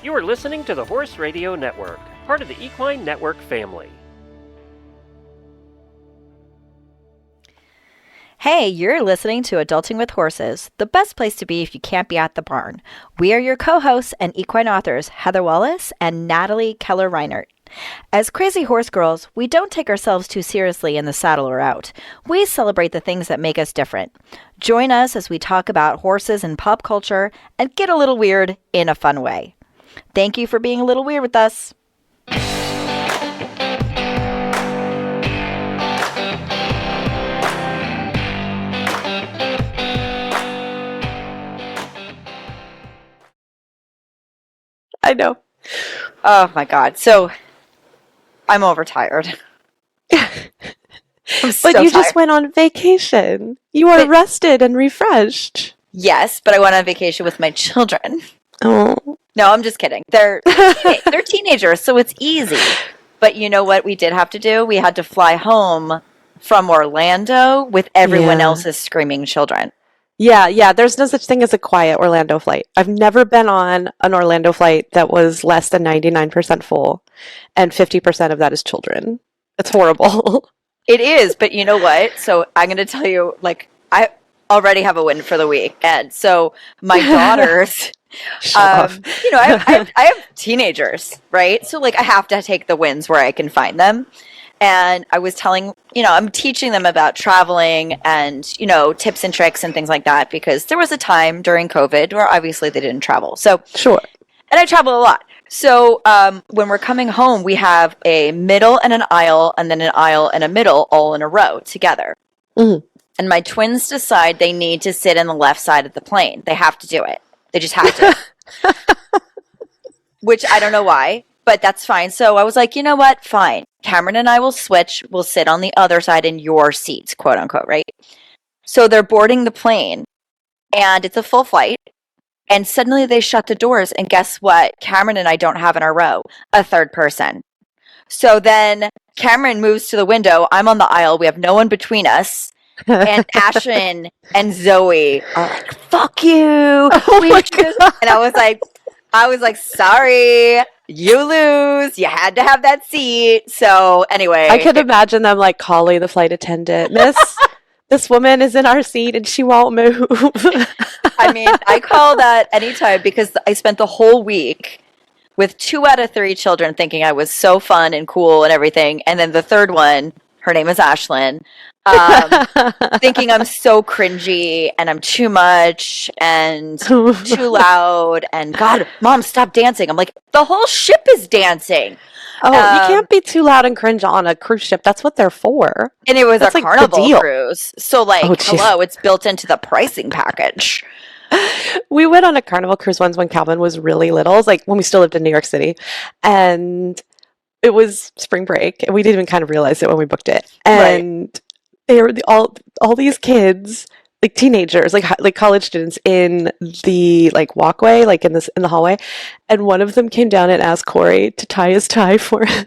You are listening to the Horse Radio Network, part of the Equine Network family. Hey, you're listening to Adulting with Horses, the best place to be if you can't be at the barn. We are your co-hosts and equine authors, Heather Wallace and Natalie Keller Reinert. As crazy horse girls, we don't take ourselves too seriously in the saddle or out. We celebrate the things that make us different. Join us as we talk about horses and pop culture and get a little weird in a fun way. Thank you for being a little weird with us. I know. Oh my God. So I'm overtired. But you just went on vacation. You are rested and refreshed. Yes, but I went on vacation with my children. Oh. No, I'm just kidding. They're teenagers, so it's easy. But you know what we did have to do? We had to fly home from Orlando with everyone else's screaming children. Yeah. There's no such thing as a quiet Orlando flight. I've never been on an Orlando flight that was less than 99% full, and 50% of that is children. It's horrible. It is, but you know what? So I'm going to tell you, I already have a win for the week. And so my daughters, I have teenagers, right? So I have to take the wins where I can find them. And I was telling, I'm teaching them about traveling and, tips and tricks and things like that, because there was a time during COVID where obviously they didn't travel. So sure. And I travel a lot. So when we're coming home, we have a middle and an aisle, and then an aisle and a middle all in a row together. Mm. And my twins decide they need to sit in the left side of the plane. They have to do it. They just have to. Which I don't know why, but that's fine. So I was like, you know what? Fine. Cameron and I will switch. We'll sit on the other side in your seats, quote unquote, right? So they're boarding the plane, and it's a full flight. And suddenly they shut the doors, and guess what? Cameron and I don't have in our row a third person. So then Cameron moves to the window. I'm on the aisle. We have no one between us. And Ashlyn and Zoe are like, fuck you. Oh my God. And I was like, sorry, you lose. You had to have that seat. So anyway. I could imagine them calling the flight attendant, Miss, this woman is in our seat and she won't move. I mean, I call that anytime because I spent the whole week with 2 out of 3 children thinking I was so fun and cool and everything. And then the third one, her name is Ashlyn, thinking I'm so cringy and I'm too much and too loud. And God, Mom, stop dancing. I'm like, the whole ship is dancing. Oh, you can't be too loud and cringe on a cruise ship. That's what they're for. And it was a Carnival cruise. So hello, it's built into the pricing package. We went on a Carnival cruise once when Calvin was really little. It was when we still lived in New York City. And it was spring break. And we didn't even kind of realize it when we booked it. And they were all these kids, teenagers, college students in the walkway, in the hallway. And one of them came down and asked Corey to tie his tie for him.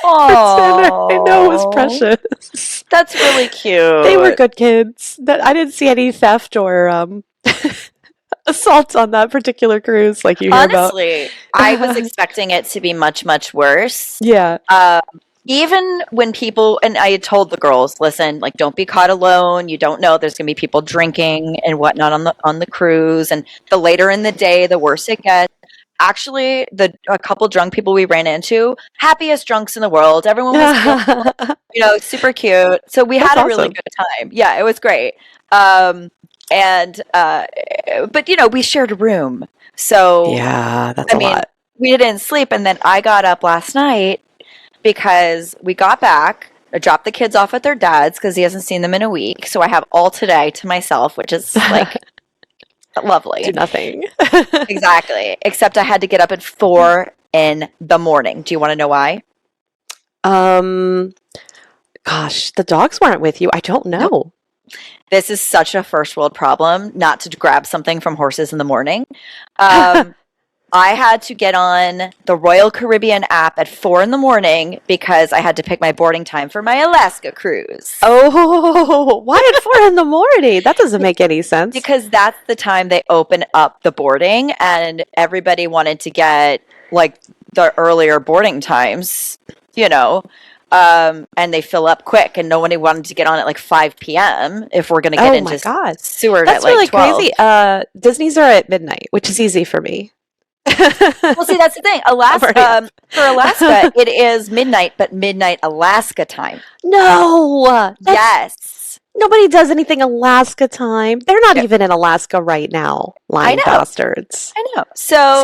Oh, I know, it was precious. That's really cute. They were good kids. I didn't see any theft or assault on that particular cruise you hear about. Honestly, I was expecting it to be much, much worse. Yeah. Even when people, and I had told the girls, listen, don't be caught alone. You don't know. There's going to be people drinking and whatnot on the cruise. And the later in the day, the worse it gets. Actually, a couple drunk people we ran into, happiest drunks in the world. Everyone was, super cute. So we had a really good time. Yeah, it was great. But we shared a room. So yeah, that's a lot. We didn't sleep, and then I got up last night because we got back. I dropped the kids off at their dad's because he hasn't seen them in a week. So I have all today to myself, which is lovely. Do nothing. Exactly. Except I had to get up at 4 in the morning. Do you want to know why? Gosh, the dogs weren't with you. I don't know. Nope. This is such a first world problem, not to grab something from horses in the morning. I had to get on the Royal Caribbean app at 4 a.m. because I had to pick my boarding time for my Alaska cruise. Oh, why at 4 a.m? That doesn't make any sense. Because that's the time they open up the boarding, and everybody wanted to get like the earlier boarding times, and they fill up quick, and nobody wanted to get on at like 5 p.m. if we're going to get into Seward That's at like really 12. crazy. Disney's are at midnight, which is easy for me. Well, see, that's the thing. For Alaska, it is midnight, but midnight Alaska time. No. Yes. Nobody does anything Alaska time. They're not even in Alaska right now. Lying bastards. I know. So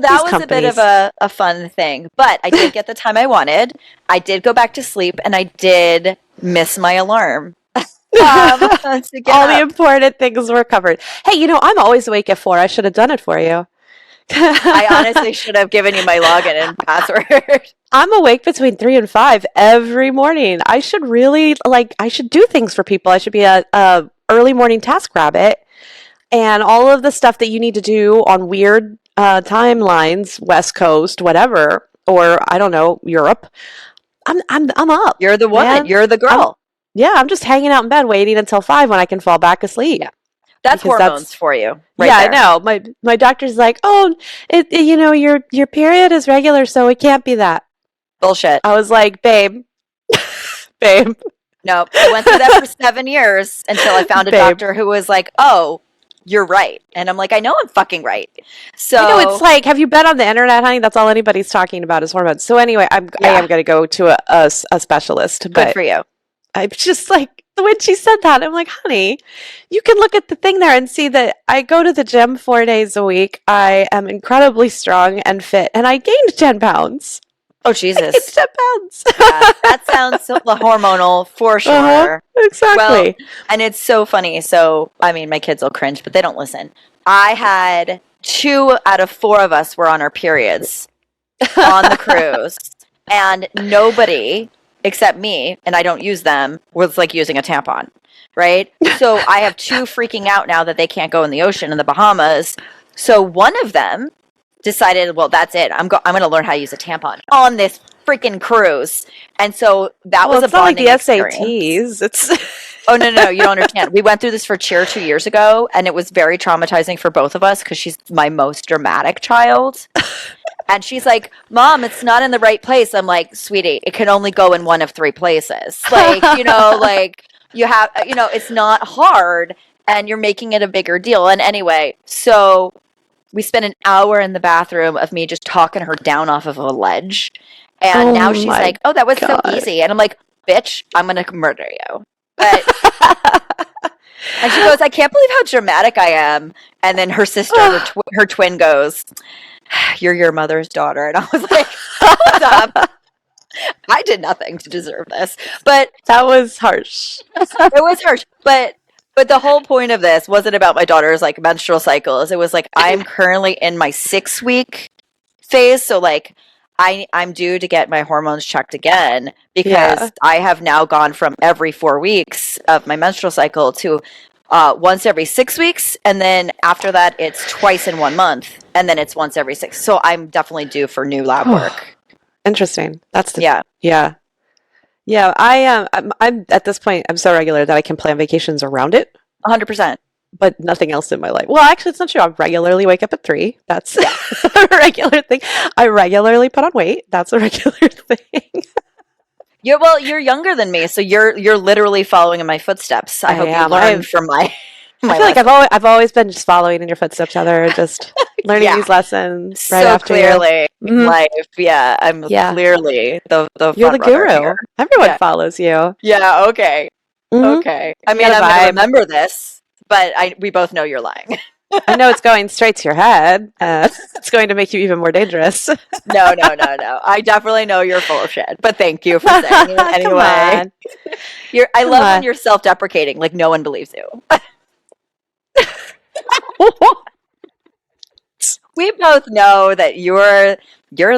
that was a bit of a fun thing. But I did get the time I wanted. I did go back to sleep, and I did miss my alarm. All the important things were covered. Hey, I'm always awake at 4. I should have done it for you. I honestly should have given you my login and password. I'm awake between 3 and 5 every morning. I should really I should do things for people. I should be a early morning task rabbit, and all of the stuff that you need to do on weird timelines, West Coast, whatever, or I don't know, Europe. I'm up. You're the woman. Man. You're the girl. I'm just hanging out in bed waiting until 5 when I can fall back asleep. Yeah. That's hormones for you. Right there. I know. My doctor's like, oh, your period is regular, so it can't be that. Bullshit. I was like, babe. No, I went through that for 7 years until I found a doctor who was like, oh, you're right. And I'm like, I know I'm fucking right. So I know, it's like, have you been on the internet, honey? That's all anybody's talking about is hormones. So anyway, I am going to go to a specialist. Good for you. I'm just like, when she said that, I'm like, honey, you can look at the thing there and see that I go to the gym 4 days a week. I am incredibly strong and fit, and I gained 10 pounds. Oh, Jesus. I gained 10 pounds. That sounds so hormonal for sure. Exactly. Well, and it's so funny. So, I mean, my kids will cringe, but they don't listen. I had 2 out of 4 of us were on our periods on the cruise, and nobody except me, and I don't use them, was like using a tampon, right? So I have 2 freaking out now that they can't go in the ocean in the Bahamas. So one of them decided, well, that's it. I'm going to learn how to use a tampon on this freaking cruise. And so that was a bonding experience. It's not like the SATs. Oh, no, you don't understand. We went through this for cheer 2 years ago, and it was very traumatizing for both of us because she's my most dramatic child. And she's like, Mom, it's not in the right place. I'm like, sweetie, it can only go in one of 3 places. Like, you have, it's not hard, and you're making it a bigger deal. And anyway, so we spent an hour in the bathroom of me just talking her down off of a ledge. And now she's like, oh, that was so easy. And I'm like, bitch, I'm going to murder you. But and she goes, I can't believe how dramatic I am. And then her sister, her twin goes, you're your mother's daughter. And I was like, hold up. I did nothing to deserve this. But that was harsh. It was harsh. But the whole point of this wasn't about my daughter's like menstrual cycles. It was like, I'm currently in my 6-week phase. So like I'm due to get my hormones checked again because I have now gone from every 4 weeks of my menstrual cycle to once every 6 weeks. And then after that, it's twice in 1 month. And then it's once every 6. So I'm definitely due for new lab work. Interesting. That's yeah. I'm at this point, I'm so regular that I can plan vacations around it. 100%. But nothing else in my life. Well, actually, it's not true. I regularly wake up at 3. That's a regular thing. I regularly put on weight. That's a regular thing. You're younger than me, so you're literally following in my footsteps. I hope you learned from my I feel like I've always been just following in your footsteps, Heather, just learning these lessons right after clearly life. Yeah, I'm clearly the you're the guru. Here. Everyone follows you. Yeah. Okay. Mm-hmm. Okay. I mean, I'm going to remember this, but we both know you're lying. I know it's going straight to your head. It's going to make you even more dangerous. No. I definitely know you're full of shit, but thank you for saying it anyway. I love when you're self-deprecating, like no one believes you. We both know that you're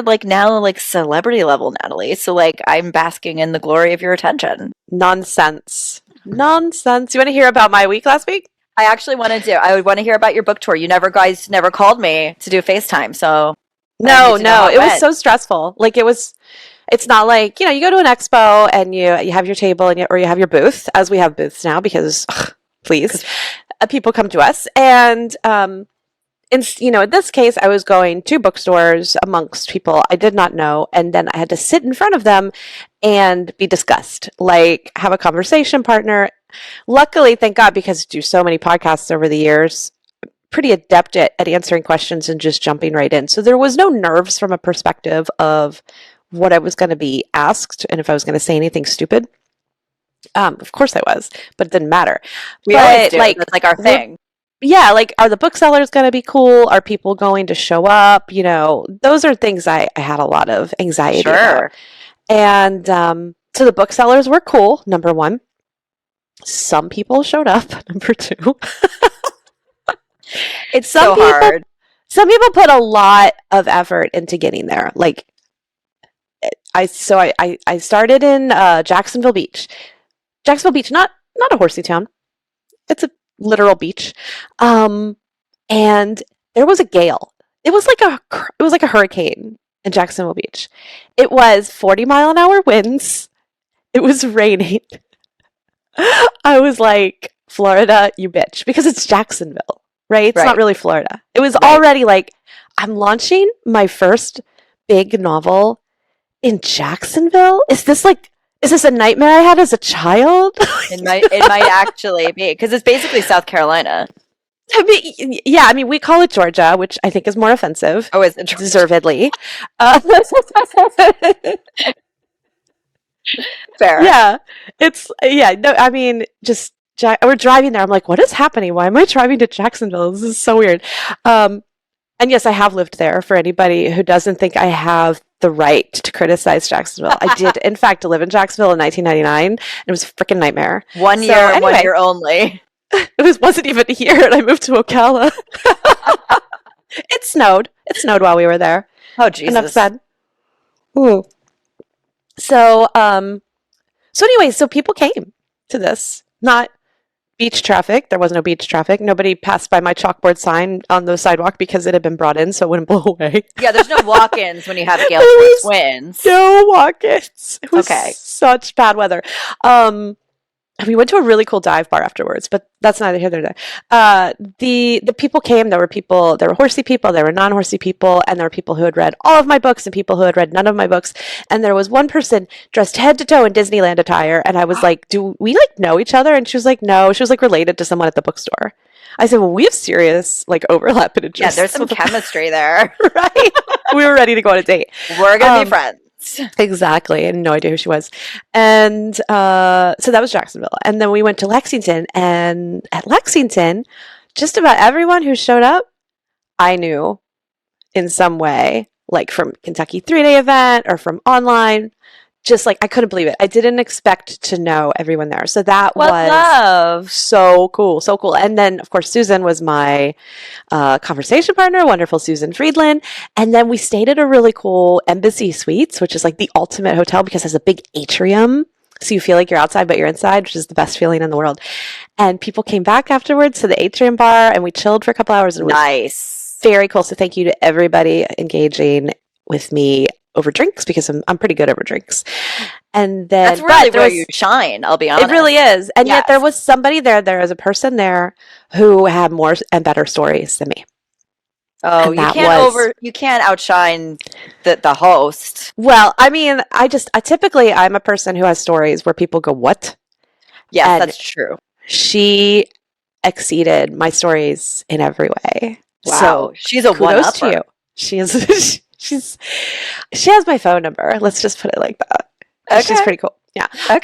like now like celebrity level, Natalie. So like I'm basking in the glory of your attention. Nonsense. You want to hear about my week last week? I actually want to do. I would want to hear about your book tour. You guys never called me to do FaceTime, so No, it was so stressful. Like it's not like, you go to an expo and you have your table or you have your booth, as we have booths now because please, people come to us. And in this case, I was going to bookstores amongst people I did not know, and then I had to sit in front of them and be discussed, like have a conversation partner. Luckily, thank God, because I do so many podcasts over the years, pretty adept at answering questions and just jumping right in. So there was no nerves from a perspective of what I was going to be asked and if I was going to say anything stupid. Of course I was, but it didn't matter. We always do. That's like our thing. Yeah, like, are the booksellers going to be cool? Are people going to show up? Those are things I had a lot of anxiety about. And so the booksellers were cool, number one. Some people showed up, number two. It's so hard. Some people put a lot of effort into getting there. Like, I started in Jacksonville Beach. Jacksonville Beach, not a horsey town. It's a literal beach. And there was a gale. It was like a hurricane in Jacksonville Beach. It was 40-mile-an-hour winds. It was raining. I was like, Florida, you bitch, because it's Jacksonville, right? It's not really Florida. It was already like, I'm launching my first big novel in Jacksonville? Is this a nightmare I had as a child? It might actually be, because it's basically South Carolina. I mean, we call it Georgia, which I think is more offensive. Oh, is it Georgia? Deservedly. Fair. Yeah. No, I mean, just we're driving there. I'm like, what is happening? Why am I driving to Jacksonville? This is so weird. And yes, I have lived there, for anybody who doesn't think I have the right to criticize Jacksonville. I did, in fact, live in Jacksonville in 1999. It was a freaking nightmare. One year only. It wasn't even a year, and I moved to Ocala. It snowed. It snowed while we were there. Oh, Jesus. Enough said. Ooh. So anyway, so people came to this. Not beach traffic. There was no beach traffic. Nobody passed by my chalkboard sign on the sidewalk because it had been brought in, so it wouldn't blow away. Yeah, there's no walk-ins when you have gale force winds. No walk-ins. It was such bad weather. We went to a really cool dive bar afterwards, but that's neither here nor there. The people came. There were horsey people, there were non-horsey people, and there were people who had read all of my books and people who had read none of my books. And there was one person dressed head to toe in Disneyland attire, and I was like, do we know each other? And she was like, no. She was related to someone at the bookstore. I said, well, we have serious overlap in interests. Yeah, there's some chemistry there. Right? We were ready to go on a date. We're going to be friends. Exactly. I had no idea who she was. And so that was Jacksonville. And then we went to Lexington. And at Lexington, just about everyone who showed up, I knew in some way, like from Kentucky 3-day event or from online. Just I couldn't believe it. I didn't expect to know everyone there. So that was so cool. So cool. And then, of course, Susan was my conversation partner, wonderful Susan Friedland. And then we stayed at a really cool Embassy Suites, which is the ultimate hotel because it has a big atrium. So you feel like you're outside, but you're inside, which is the best feeling in the world. And people came back afterwards to the atrium bar and we chilled for a couple hours. And it was nice. Very cool. So thank you to everybody engaging with me over drinks because I'm pretty good over drinks. And then that's really where you shine, I'll be honest. It really is. And yet there was somebody there was a person there who had more and better stories than me. Oh, you can't outshine the host. Well, I mean, typically I'm a person who has stories where people go, what? Yes, and that's true. She exceeded my stories in every way. Wow. So she's a one-upper. To you. She is she has my phone number. Let's just put it like that. Okay. She's pretty cool. Yeah. Okay.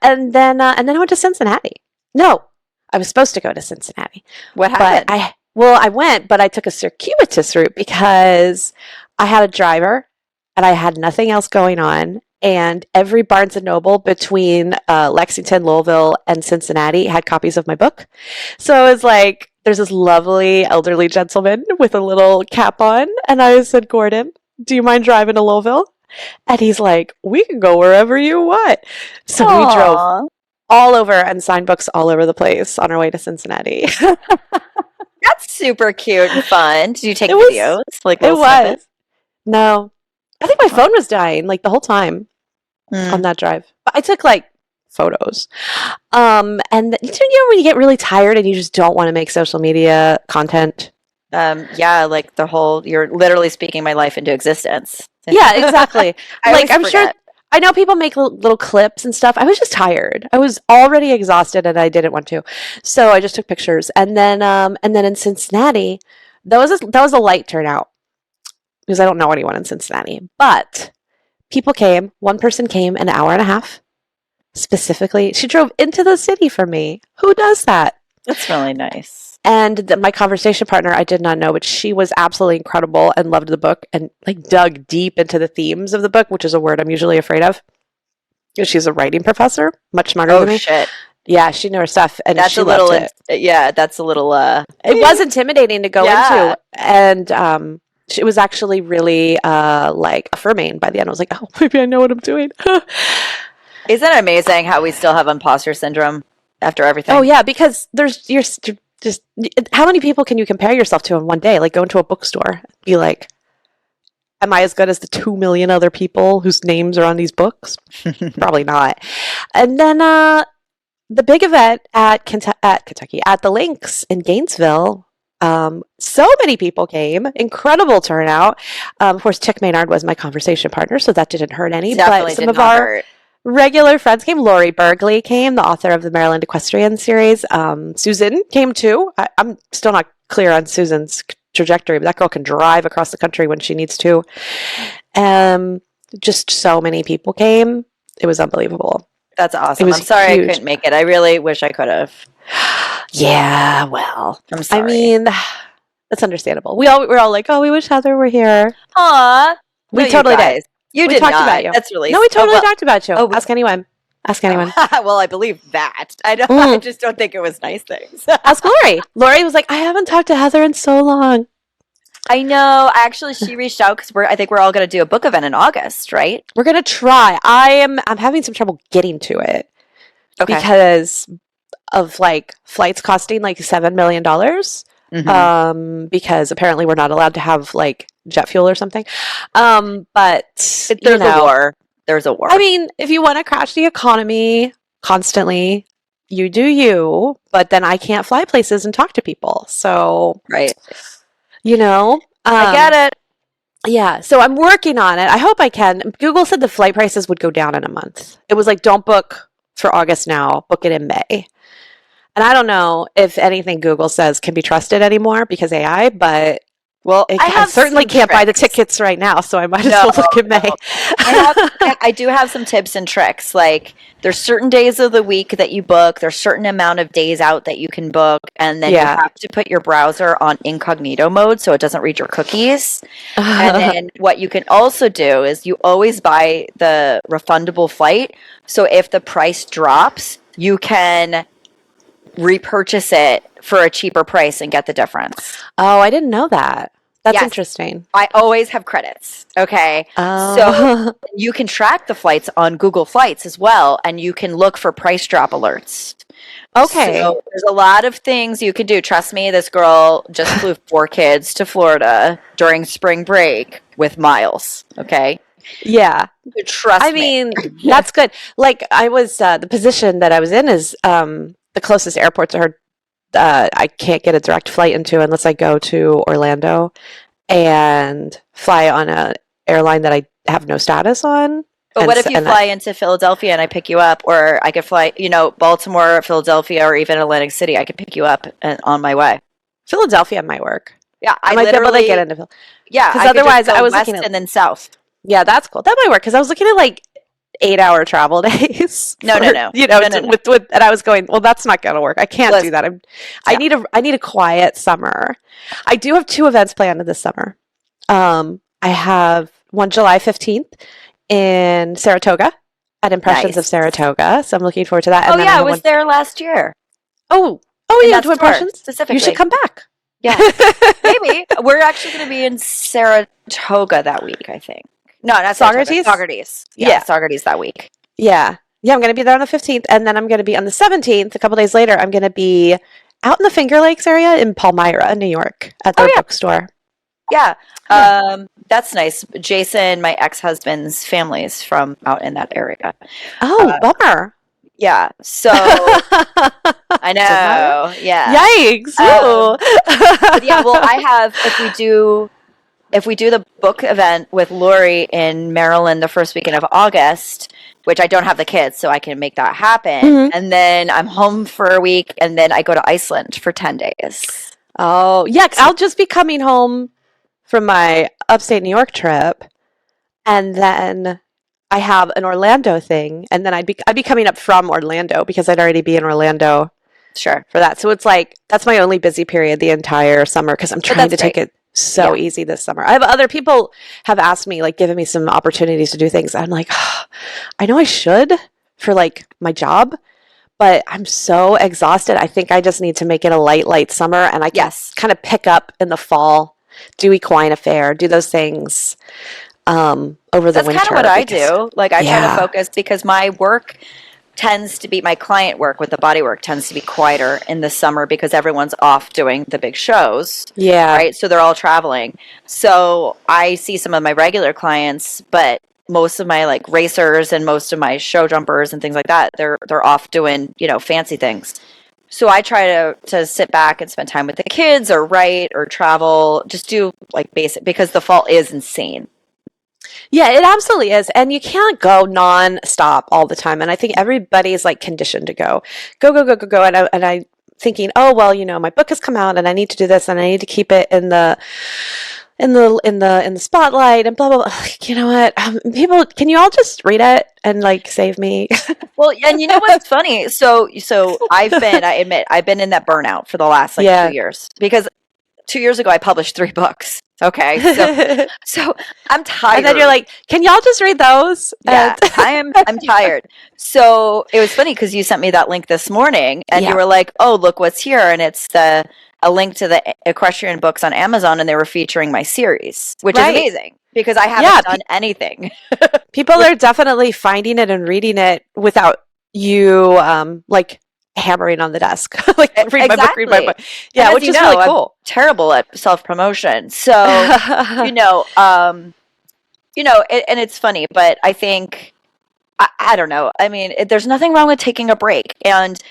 And then I went to Cincinnati. No, I was supposed to go to Cincinnati. What happened? I went, but I took a circuitous route because I had a driver and I had nothing else going on. And every Barnes & Noble between Lexington, Louisville, and Cincinnati had copies of my book. So it was there's this lovely elderly gentleman with a little cap on. And I said, Gordon, do you mind driving to Louisville? And he's like, we can go wherever you want. So we drove all over and signed books all over the place on our way to Cincinnati. That's super cute and fun. Did you take It was- videos? Like It little was. snippets? No. I think my phone was dying like the whole time on that drive. But I took like photos. And you know when you get really tired and you just don't want to make social media content? Yeah, like the whole, you're literally speaking my life into existence. Yeah, exactly. I Like always I'm sure forget. I know people make little clips and stuff. I was just tired. I was already exhausted and I didn't want to. So I just took pictures. And then in Cincinnati, that was a light turnout because I don't know anyone in Cincinnati. But people came. One person came an hour and a half. Specifically, she drove into the city for me. Who does that? That's really nice. And my conversation partner, I did not know, but she was absolutely incredible and loved the book and like dug deep into the themes of the book, which is a word I'm usually afraid of. She's a writing professor, much smarter than me. Oh shit. Yeah, she knew her stuff, and That's she a little, loved it. yeah, that's a little, It was intimidating to go Yeah. into, and it was actually really like affirming by the end. I was like, oh, maybe I know what I'm doing. Isn't it amazing how we still have imposter syndrome after everything? Oh yeah, because you're just how many people can you compare yourself to in one day? Like go into a bookstore, and be like, am I as good as the 2 million other people whose names are on these books? Probably not. And then the big event at Kentucky, at the Links in Gainesville, so many people came. Incredible turnout. Of course, Chick Maynard was my conversation partner, so that didn't hurt any. Definitely but some did of not our hurt. regular friends came. Lori Bergley came, the author of the Maryland Equestrian series. Susan came too. I'm still not clear on Susan's trajectory, but that girl can drive across the country when she needs to. Just so many people came. It was unbelievable. That's awesome. It was I'm sorry huge. I couldn't make it. I really wish I could have. Yeah, well, I'm sorry. I mean, that's understandable. We're all like, oh, we wish Heather were here. Aw. We No, totally you guys. did. You We did talked not. about you. That's really No, we totally talked about you. Oh, Ask anyone. Ask anyone. Well, I believe that. I don't. Mm. I just don't think it was nice things. Ask Lori. Lori was like, I haven't talked to Heather in so long. I know. Actually, she reached out because I think we're all going to do a book event in August, right? We're gonna try. I'm having some trouble getting to it because of like flights costing like $7 million. Mhm. Because apparently we're not allowed to have like jet fuel or something. But There's a war. There's a war. I mean, if you want to crash the economy constantly, you do you. But then I can't fly places and talk to people. So right. I I get it. Yeah, so I'm working on it. I hope I can. Google said the flight prices would go down in a month. It was like, don't book for August now, book it in May. And I don't know if anything Google says can be trusted anymore because AI, but I certainly can't buy the tickets right now, so I might as well look in May. I do have some tips and tricks. Like there's certain days of the week that you book. There's certain amount of days out that you can book, and then you have to put your browser on incognito mode so it doesn't read your cookies. And then what you can also do is you always buy the refundable flight. So if the price drops, you can repurchase it for a cheaper price and get the difference. Oh, I didn't know that. That's Yes. interesting. I always have credits. Okay. Oh. So you can track the flights on Google Flights as well, and you can look for price drop alerts. Okay. So there's a lot of things you could do. Trust me, this girl just flew 4 kids to Florida during spring break with miles. Okay. Yeah. Trust me. I mean, that's good. Like I was, the position that I was in is the closest airports are I can't get a direct flight into unless I go to Orlando and fly on a airline that I have no status on. But what if you fly into Philadelphia and I pick you up, or I could fly, Baltimore, Philadelphia, or even Atlantic City. I could pick you up on my way. Philadelphia might work. Yeah, I might be able to get into. Yeah, because otherwise I was west looking at and then south. Yeah, that's cool. That might work because I was looking at like 8-hour travel days. No. And I was going, well, that's not going to work. I can't do that. I need a quiet summer. I do have 2 events planned this summer. I have one July 15th in Saratoga at Impressions of Saratoga. So I'm looking forward to that. And I was there last year. Oh, yeah, to Impressions? Specifically. You should come back. Yeah, maybe. We're actually going to be in Saratoga that week, I think. No, not Saugerties? Saugerties. Yeah, Saugerties that week. Yeah, Yeah, I'm going to be there on the 15th, and then I'm going to be on the 17th. A couple days later, I'm going to be out in the Finger Lakes area in Palmyra, New York, at their bookstore. Yeah. That's nice. Jason, my ex-husband's family is from out in that area. Oh, bummer. Yeah. So I know. Yeah. Yikes. But yeah, well, I have, if we do the book event with Lori in Maryland the first weekend of August, which I don't have the kids, so I can make that happen. Mhm. And then I'm home for a week, and then I go to Iceland for 10 days. Oh, yeah. I'll just be coming home from my upstate New York trip, and then I have an Orlando thing, and then I'd be coming up from Orlando because I'd already be in Orlando Sure. for that. So it's like that's my only busy period the entire summer because I'm trying to take it so easy this summer. I have other people have asked me, like, given me some opportunities to do things. I'm like, I know I should for like my job, but I'm so exhausted. I think I just need to make it a light summer, and I can kind of pick up in the fall, do equine affair, do those things over the winter. That's kind of what I do. Like, I try to focus because my work tends to be, my client work with the body work tends to be quieter in the summer because everyone's off doing the big shows. Yeah. Right. So they're all traveling. So I see some of my regular clients, but most of my like racers and most of my show jumpers and things like that, they're off doing, fancy things. So I try to sit back and spend time with the kids or write or travel, just do like basic, because the fall is insane. Yeah, it absolutely is. And you can't go non-stop all the time. And I think everybody's like conditioned to go. And I thinking, oh, well, my book has come out and I need to do this and I need to keep it in the spotlight and blah, blah, blah. Like, you know what? People, can you all just read it and like save me? Well, and you know what's funny? So I admit, I've been in that burnout for the last 2 years because 2 years ago I published 3 books. Okay. So I'm tired. And then you're like, can y'all just read those? Yeah, I'm tired. So it was funny because you sent me that link this morning and you were like, oh, look what's here. And it's a link to the Equestrian books on Amazon, and they were featuring my series, which is amazing because I haven't done anything. People are definitely finding it and reading it without you like hammering on the desk. Like read my book. Yeah, which is really cool. I'm terrible at self-promotion. So, and it's funny, but I think, I don't know. I mean, there's nothing wrong with taking a break. And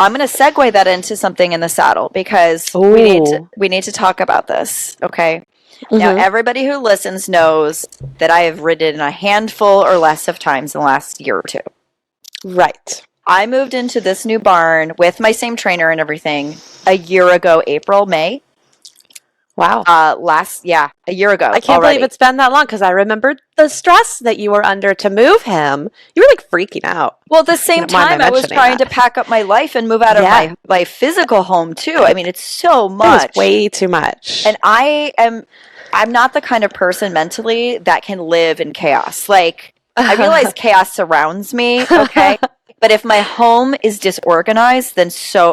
I'm going to segue that into something in the saddle because we need to talk about this. Okay. Mm-hmm. Now, everybody who listens knows that I have ridden a handful or less of times in the last year or two. Right. I moved into this new barn with my same trainer and everything a year ago, May. Wow. A year ago. I can't believe it's been that long because I remember the stress that you were under to move him. You were like freaking out. Well, at the same time, I was trying to pack up my life and move out of my physical home too. I mean, it's so much. It's way too much. And I'm not the kind of person mentally that can live in chaos. Like, I realize chaos surrounds me, okay? But if my home is disorganized, then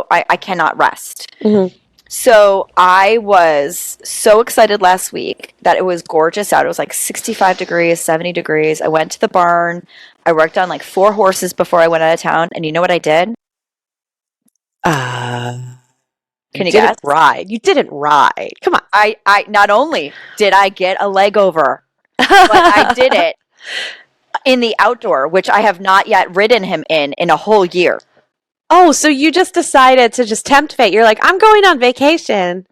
I cannot rest. Mm-hmm. So I was so excited last week that it was gorgeous out. It was like 65 degrees, 70 degrees. I went to the barn. I worked on like 4 horses before I went out of town. And you know what I did? Can you guess? You didn't ride. Come on. I not only did I get a leg over, but I did it in the outdoor, which I have not yet ridden him in a whole year. Oh, so you just decided to just tempt fate. You're like, I'm going on vacation.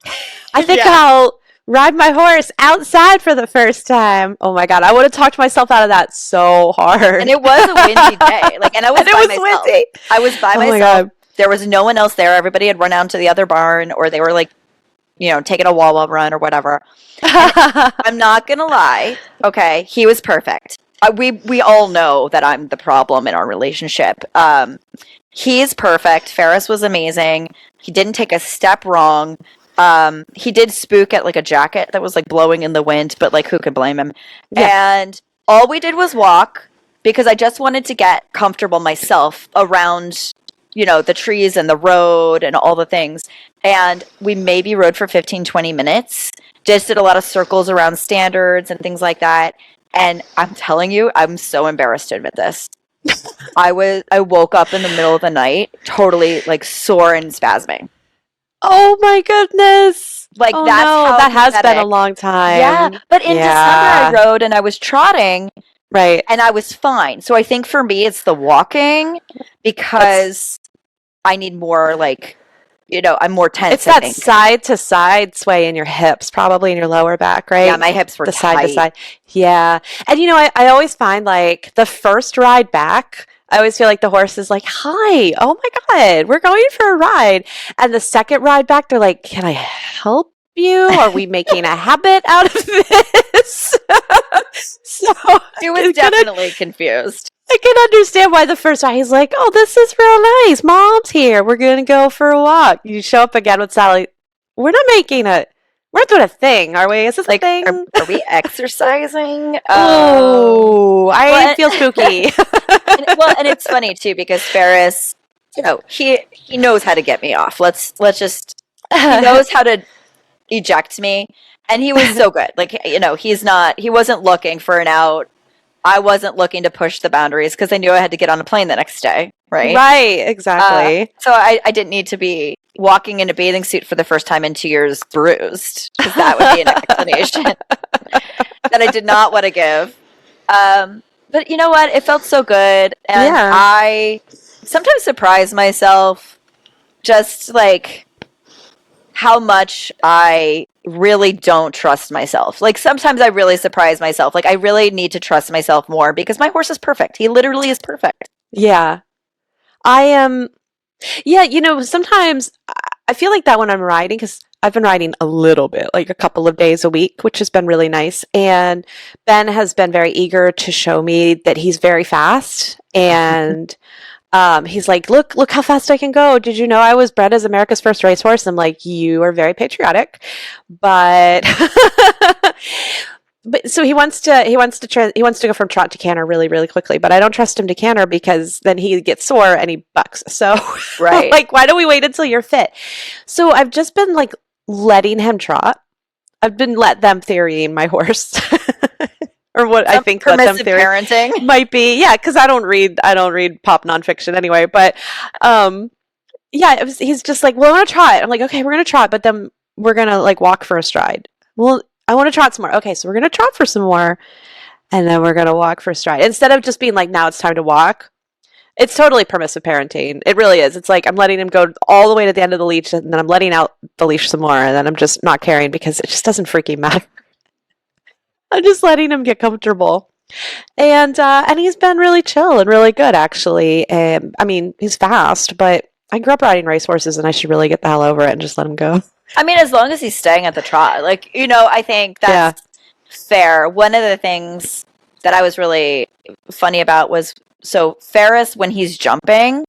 I think I'll ride my horse outside for the first time. Oh my God. I would have talked myself out of that so hard. And it was a windy day. Like, and I was by myself. Windy. I was by myself. My God. There was no one else there. Everybody had run out to the other barn, or they were like, taking a Wawa run or whatever. I'm not going to lie. Okay. He was perfect. We all know that I'm the problem in our relationship. He's perfect. Ferris was amazing. He didn't take a step wrong. He did spook at like a jacket that was like blowing in the wind, but like who could blame him? Yeah. And all we did was walk because I just wanted to get comfortable myself around, the trees and the road and all the things. And we maybe rode for 15, 20 minutes, just did a lot of circles around standards and things like that. And I'm telling you, I'm so embarrassed to admit this. I woke up in the middle of the night, totally like sore and spasming. Oh my goodness! Like Oh that's no, how that has been a pathetic. long time. Yeah, but in December I rode and I was trotting, Right. and I was fine. So I think for me it's the walking because I need more like, I'm more tense. It's that side to side sway in your hips, probably in your lower back, right? Yeah, my hips were the tight. side to side. Yeah. And I always find like the first ride back, I always feel like the horse is like, hi, oh my God, we're going for a ride. And the second ride back, they're like, can I help you? Are we making a habit out of this? So She was definitely confused. I can understand why the first ride he's like, oh, this is real nice. Mom's here. We're going to go for a walk. You show up again with Sally. We're not doing a thing, are we? Is this Like, a thing? are we exercising? Oh, I feel spooky. and it's funny too because Ferris, he knows how to get me off. Let's just he knows how to eject me, and he was so good. Like he wasn't looking for an out. I wasn't looking to push the boundaries because I knew I had to get on a plane the next day, right? Right, exactly. So I didn't need to be walking in a bathing suit for the first time in 2 years bruised, because that would be an explanation that I did not want to give. But you know what? It felt so good. And I sometimes surprise myself just like how much I really don't trust myself. Like sometimes I really surprise myself. Like I really need to trust myself more because my horse is perfect. He literally is perfect. Yeah. I am. Yeah, sometimes I feel like that when I'm riding, because I've been riding a little bit, like a couple of days a week, which has been really nice. And Ben has been very eager to show me that he's very fast. And he's like, look how fast I can go. Did you know I was bred as America's first racehorse? I'm like, you are very patriotic, but but so he wants to go from trot to canter really, really quickly, but I don't trust him to canter because then he gets sore and he bucks. So Right. like, why don't we wait until you're fit? So I've just been like letting him trot. I've been let them theorying my horse. Or what I think let them theory parenting might be. Yeah, because I don't read pop nonfiction anyway. But he's just like, well, I want to trot. I'm like, okay, we're gonna trot, but then we're gonna like walk for a stride. Well, I want to trot some more. Okay, so we're gonna trot for some more, and then we're gonna walk for a stride. Instead of just being like, now it's time to walk. It's totally permissive parenting. It really is. It's like I'm letting him go all the way to the end of the leash, and then I'm letting out the leash some more, and then I'm just not caring because it just doesn't freaking matter. I'm just letting him get comfortable. And he's been really chill and really good, actually. I mean, he's fast, but I grew up riding racehorses, and I should really get the hell over it and just let him go. I mean, as long as he's staying at the trot. Like, I think that's fair. One of the things that I was really funny about was, so Ferris, when he's jumping,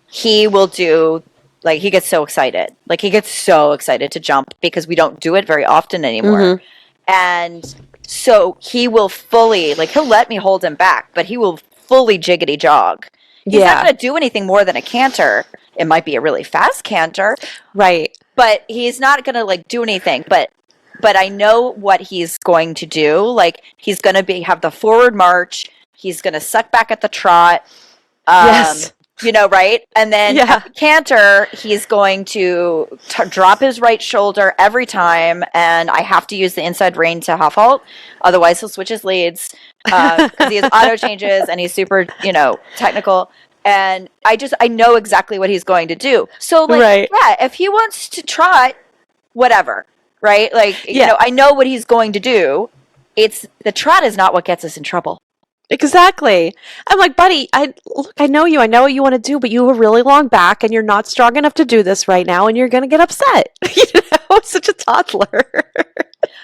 he will do, like, he gets so excited. Like, he gets so excited to jump because we don't do it very often anymore. Mm-hmm. And so he will fully, like, he'll let me hold him back, but he will fully jiggity jog. He's not going to do anything more than a canter. It might be a really fast canter. Right. But he's not going to, like, do anything. But I know what he's going to do. Like, he's going to have the forward march. He's going to suck back at the trot. Yes. Right? And then at the canter, he's going to drop his right shoulder every time, and I have to use the inside rein to half halt. Otherwise, he'll switch his leads because he has auto changes, and he's super, technical. And I know exactly what he's going to do. So, like, if he wants to trot, whatever, right? Like, I know what he's going to do. The trot is not what gets us in trouble. Exactly. I'm like, buddy, I know you. I know what you want to do, but you have a really long back and you're not strong enough to do this right now and you're going to get upset. Such a toddler.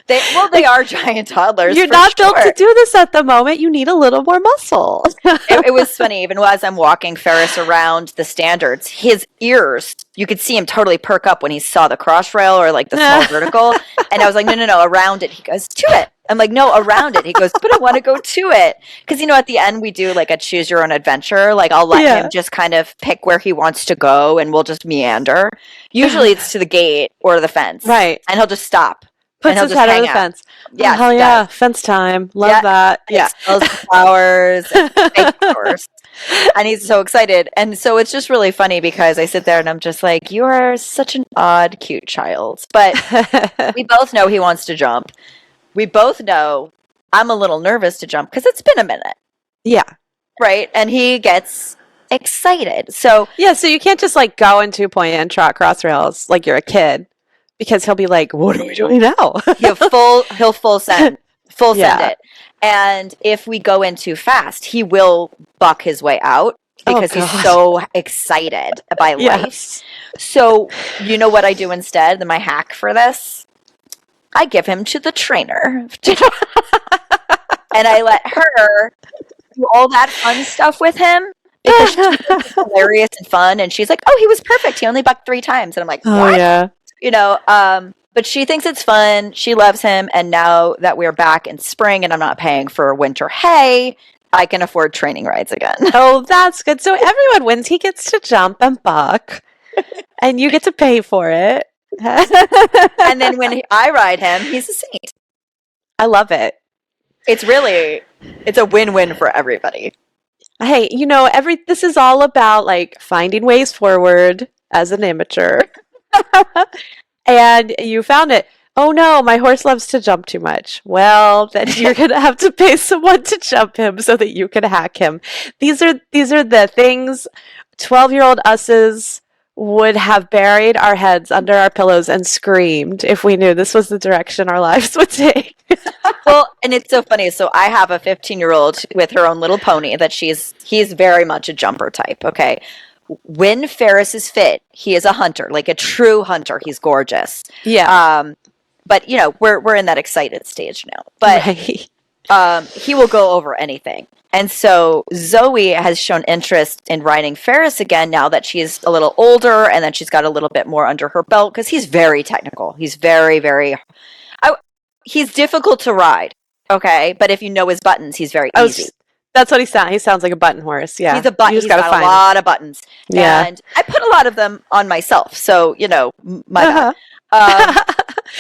They are giant toddlers. You're not built to do this at the moment. You need a little more muscle. It was funny. Even as I'm walking Ferris around the standards, his ears, you could see him totally perk up when he saw the cross rail or like the small vertical. And I was like, no, around it. He goes, to it. I'm like, no, around it. He goes, but I want to go to it. Because, at the end we do like a choose your own adventure. Like I'll let him just kind of pick where he wants to go and we'll just meander. Usually it's to the gate or the fence. Right. And he'll just stop. Puts his head over the fence. Yeah. Oh, hell yeah. Fence time. Love that. Yeah. Smells the flowers. And fake flowers. And he's so excited. And so it's just really funny because I sit there and I'm just like, you are such an odd, cute child. But we both know he wants to jump. We both know I'm a little nervous to jump because it's been a minute. Yeah. Right? And he gets excited. So yeah, so you can't just like go in 2-point and trot cross rails like you're a kid because he'll be like, what are we doing now? he'll full send it. And if we go in too fast, he will buck his way out because he's so excited by life. Yes. So you know what I do instead? My hack for this? I give him to the trainer. And I let her do all that fun stuff with him because she's hilarious and fun. And she's like, oh, he was perfect. He only bucked 3 times. And I'm like, what? Oh, yeah. You know, but she thinks it's fun. She loves him. And now that we're back in spring and I'm not paying for winter hay, I can afford training rides again. Oh, that's good. So everyone wins. He gets to jump and buck, and you get to pay for it. And then when I ride him, he's a saint. I love it. It's a win-win for everybody. Hey, this is all about like finding ways forward as an amateur. And you found it. Oh no, my horse loves to jump too much. Well, then you're going to have to pay someone to jump him so that you can hack him. These are the things 12-year-old us's would have buried our heads under our pillows and screamed if we knew this was the direction our lives would take. Well, and it's so funny. So I have a 15-year-old with her own little pony that he's very much a jumper type, okay? When Ferris is fit, he is a hunter, like a true hunter. He's gorgeous. Yeah. But we're in that excited stage now. But right. He will go over anything. And so Zoe has shown interest in riding Ferris again now that she's a little older and then she's got a little bit more under her belt because he's very technical. He's very, very... he's difficult to ride, okay? But if you know his buttons, he's very easy. That's what he sounds. He sounds like a button horse. Yeah, he's a button. He's got a lot of buttons. Yeah, and I put a lot of them on myself. So my bad.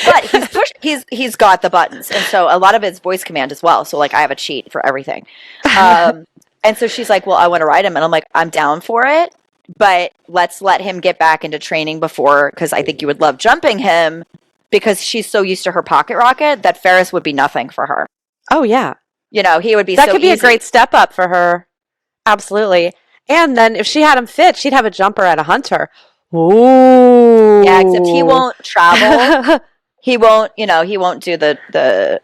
But he's got the buttons, and so a lot of it's voice command as well. So like I have a cheat for everything. And so she's like, "Well, I want to ride him," and I'm like, "I'm down for it, but let's let him get back into training before, because I think you would love jumping him." Because she's so used to her pocket rocket that Ferris would be nothing for her. Oh yeah. He would be that so could be easy. A great step up for her. Absolutely. And then if she had him fit, she'd have a jumper and a hunter. Ooh. Yeah, except he won't travel. He won't do the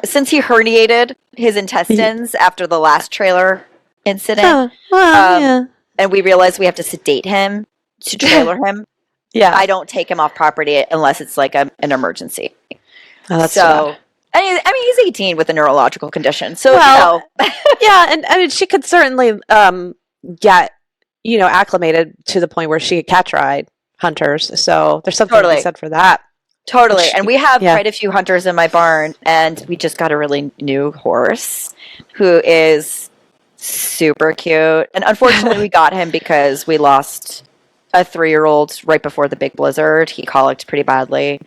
since he herniated his intestines after the last trailer incident. Yeah. And we realized we have to sedate him to trailer him. Yeah. I don't take him off property unless it's like an emergency. Oh, that's so he's 18 with a neurological condition. So, yeah, and I mean, she could certainly get, acclimated to the point where she could catch ride hunters. So there's something to be said for that. Totally. And we have quite a few hunters in my barn, and we just got a really new horse who is super cute. And unfortunately, we got him because we lost a 3-year-old right before the big blizzard. He colicked pretty badly.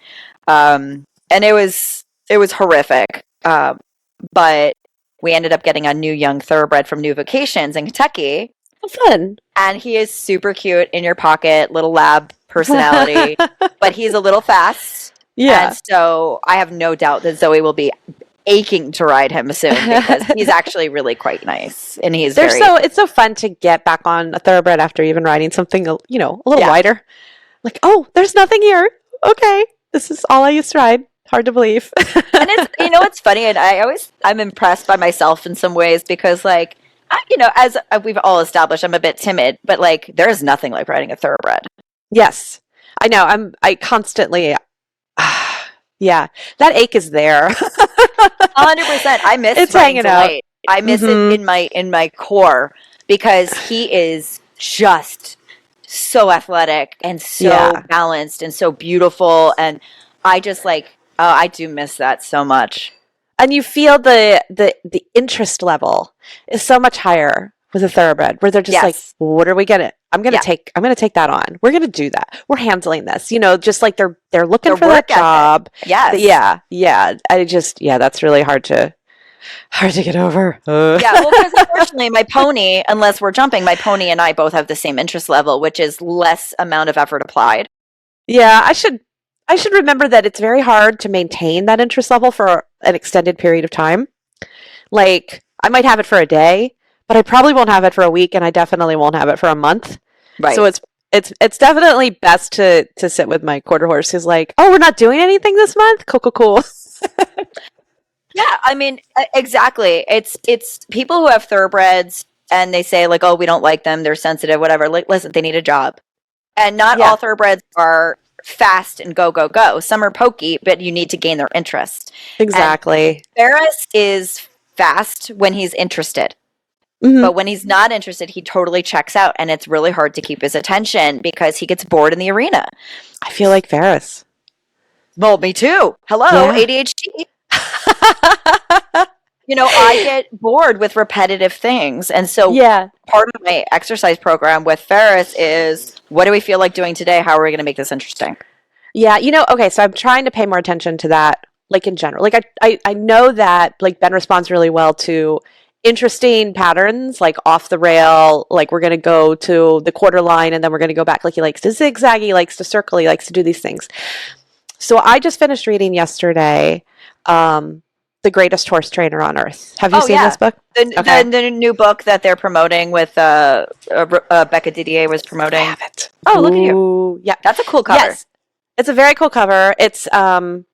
And it was horrific. But we ended up getting a new young thoroughbred from New Vocations in Kentucky. Oh, fun. And he is super cute, in your pocket, little lab personality, but he's a little fast. Yeah. And so I have no doubt that Zoe will be aching to ride him soon because he's actually really quite nice. And it's so fun to get back on a thoroughbred after even riding something, a little wider. Like, oh, there's nothing here. Okay. This is all I used to ride. Hard to believe. And it's funny, and I'm impressed by myself in some ways because as we've all established, I'm a bit timid, but like there is nothing like riding a thoroughbred. Yes. I know. I constantly yeah, that ache is there. 100%. I miss it's hanging out. I miss it in my core because he is just so athletic and so balanced and so beautiful, and I just I do miss that so much. And you feel the interest level is so much higher with a thoroughbred, where they're just like, what are we gonna? I'm gonna take that on. We're gonna do that. We're handling this. Just like they're looking for that job. Yes. Yeah. That's really hard to Hard to get over. Yeah, well, because unfortunately, my pony, unless we're jumping, my pony and I both have the same interest level, which is less amount of effort applied. Yeah, I should remember that it's very hard to maintain that interest level for an extended period of time. Like, I might have it for a day, but I probably won't have it for a week, and I definitely won't have it for a month. Right. So it's definitely best to sit with my quarter horse who's like, oh, we're not doing anything this month? Cool. Yeah, I mean, exactly. It's people who have thoroughbreds and they say like, oh, we don't like them, they're sensitive, whatever. Like, listen, they need a job. And not all thoroughbreds are fast and go, go, go. Some are pokey, but you need to gain their interest. Exactly. And Ferris is fast when he's interested. Mhm. But when he's not interested, he totally checks out. And it's really hard to keep his attention because he gets bored in the arena. I feel like Ferris. Well, me too. Hello, Yeah. ADHD. You know, I get bored with repetitive things. And so Yeah. part of my exercise program with Ferris is, what do we feel like doing today? How are we going to make this interesting? Yeah, okay, so I'm trying to pay more attention to that, like in general. Like I know that like Ben responds really well to interesting patterns, like off the rail, like we're gonna go to the quarter line and then we're gonna go back. Like he likes to zigzag, he likes to circle, he likes to do these things. So I just finished reading yesterday, The Greatest Horse Trainer on Earth. Have you seen this book? The new book that they're promoting with Becca Didier was promoting. I have it. Oh, look at you. Ooh, yeah. That's a cool cover. Yes. It's a very cool cover. It's what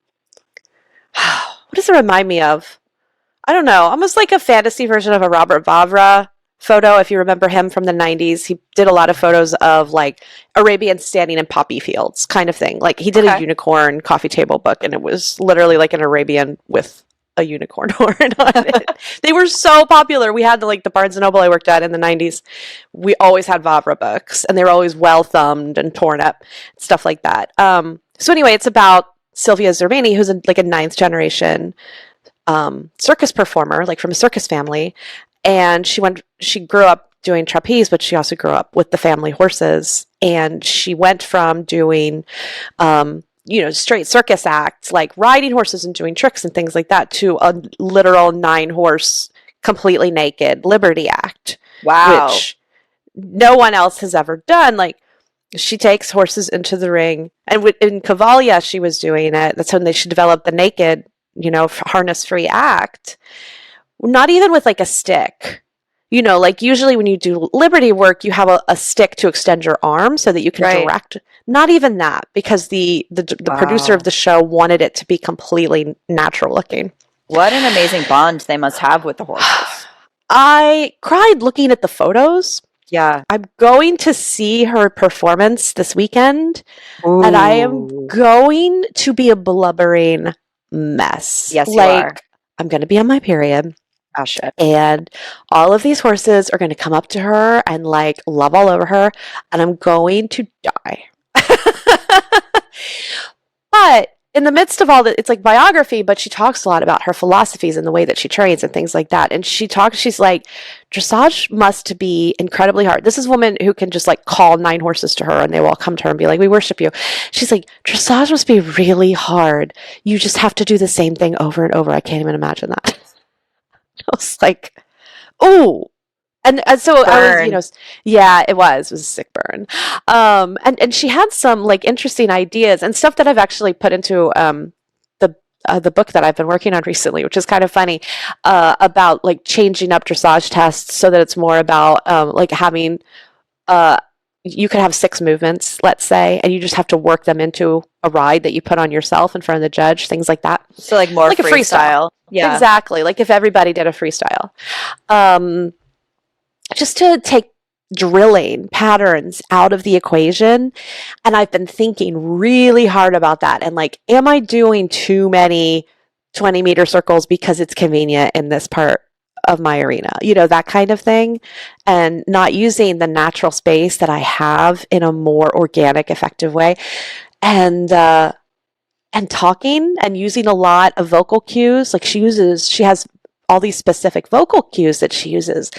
does it remind me of? I don't know. Almost like a fantasy version of a Robert Vavra photo, if you remember him from the 90s. He did a lot of photos of like Arabians standing in poppy fields kind of thing. Like he did a unicorn coffee table book, and it was literally like an Arabian with a unicorn horn on it. They were so popular. We had the Barnes & Noble I worked at in the 90s. We always had Vavra books, and they were always well thumbed and torn up, stuff like that. So anyway, it's about Sylvia Zerbini, who's a ninth generation circus performer, like from a circus family. And she grew up doing trapeze, but she also grew up with the family horses. And she went from doing, straight circus acts, like riding horses and doing tricks and things like that, to a literal 9-horse, completely naked Liberty Act. Wow. Which no one else has ever done. Like, she takes horses into the ring. And in Cavalia, she was doing it. That's when she developed the naked, harness-free act. Not even with like a stick. Like usually when you do Liberty work, you have a stick to extend your arm so that you can direct. Not even that, because the producer of the show wanted it to be completely natural looking. What an amazing bond they must have with the horses. I cried looking at the photos. Yeah. I'm going to see her performance this weekend, Ooh. and I am going to be a blubbering mess. Yes, you are. I'm going to be on my period. Oh, shit. And all of these horses are going to come up to her and like love all over her, and I'm going to die. But in the midst of all that, it's like biography, but she talks a lot about her philosophies and the way that she trains and things like that. And she's like, dressage must be incredibly hard. This is a woman who can just like call 9 horses to her and they will all come to her and be like, we worship you. She's like, dressage must be really hard. You just have to do the same thing over and over. I can't even imagine that. I was like, oh. And so burn. I was, yeah, it was a sick burn. And she had some like interesting ideas and stuff that I've actually put into the book that I've been working on recently, which is kind of funny, about like changing up dressage tests so that it's more about like having you could have 6 movements, let's say, and you just have to work them into a ride that you put on yourself in front of the judge, things like that. So like more like freestyle. A freestyle. Yeah. Exactly. Like if everybody did a freestyle. Just to take drilling patterns out of the equation. And I've been thinking really hard about that. And like, am I doing too many 20-meter circles because it's convenient in this part of my arena? That kind of thing. And not using the natural space that I have in a more organic, effective way. And talking and using a lot of vocal cues. Like she has all these specific vocal cues that she uses.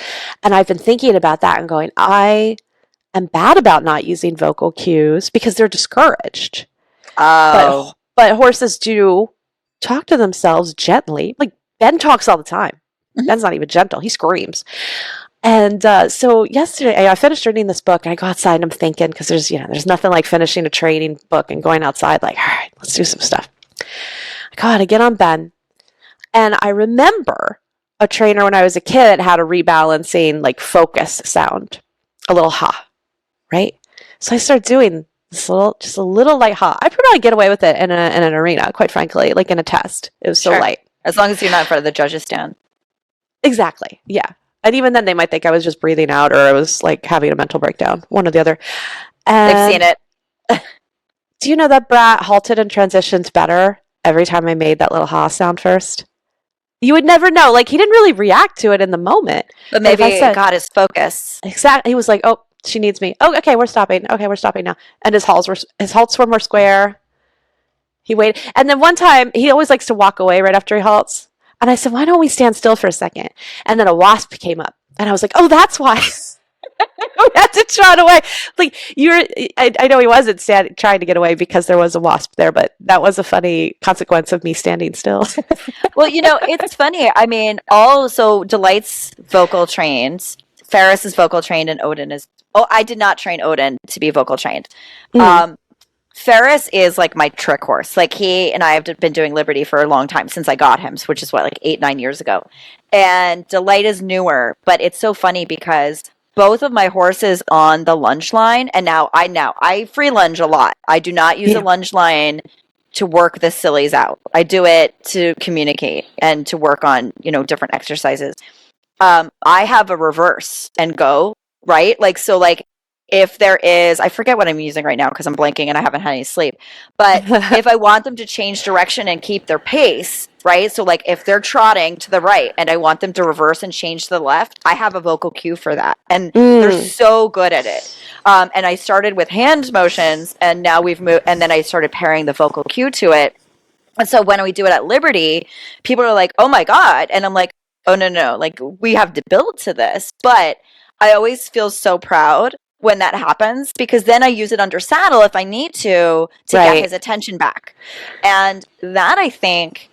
And I've been thinking about that and going, I am bad about not using vocal cues because they're discouraged. Oh. But horses do talk to themselves gently. Like Ben talks all the time. Mhm. Ben's not even gentle. He screams. And so yesterday, I finished reading this book, and I go outside, and I'm thinking, because there's nothing like finishing a training book and going outside, like, all right, let's do some stuff. I get on Ben, and I remember a trainer when I was a kid had a rebalancing, like, focus sound, a little ha, right? So I started doing this just a little light ha. I probably get away with it in an arena, quite frankly, like in a test. It was so Sure. light. As long as you're not in front of the judges' stand. Exactly. Yeah. And even then, they might think I was just breathing out or I was like having a mental breakdown, one or the other. They've seen it. Do you know that Brat halted and transitioned better every time I made that little ha sound first? You would never know. Like, he didn't really react to it in the moment. But maybe if I said, it got his focus. Exactly. He was like, oh, she needs me. Oh, okay, we're stopping. Okay, we're stopping now. And his halts were more square. He waited. And then one time, he always likes to walk away right after he halts. And I said, why don't we stand still for a second? And then a wasp came up. And I was like, oh, that's why. We had to trot away. Like, I know he wasn't trying to get away because there was a wasp there, but that was a funny consequence of me standing still. Well, it's funny. I mean, so Delight's vocal trained, Ferris is vocal trained, and Odin is. Oh, I did not train Odin to be vocal trained. Ferris is like my trick horse. Like, he and I have been doing Liberty for a long time since I got him, which is like 8-9 years ago. And Delight is newer, but it's so funny because both of my horses on the lunge line, and now I free lunge a lot. I do not use a lunge line to work the sillies out. I do it to communicate and to work on, different exercises. I have a reverse and go, right? Like, so like, if there is, I forget what I'm using right now because I'm blanking and I haven't had any sleep, but if I want them to change direction and keep their pace, right? So like, if they're trotting to the right and I want them to reverse and change to the left, I have a vocal cue for that. And they're so good at it. And I started with hand motions, and now we've moved, and then I started pairing the vocal cue to it. And so when we do it at Liberty, people are like, oh my God. And I'm like, oh, no. Like, we have to build to this. But I always feel so proud when that happens, because then I use it under saddle if I need to get his attention back. And that, I think,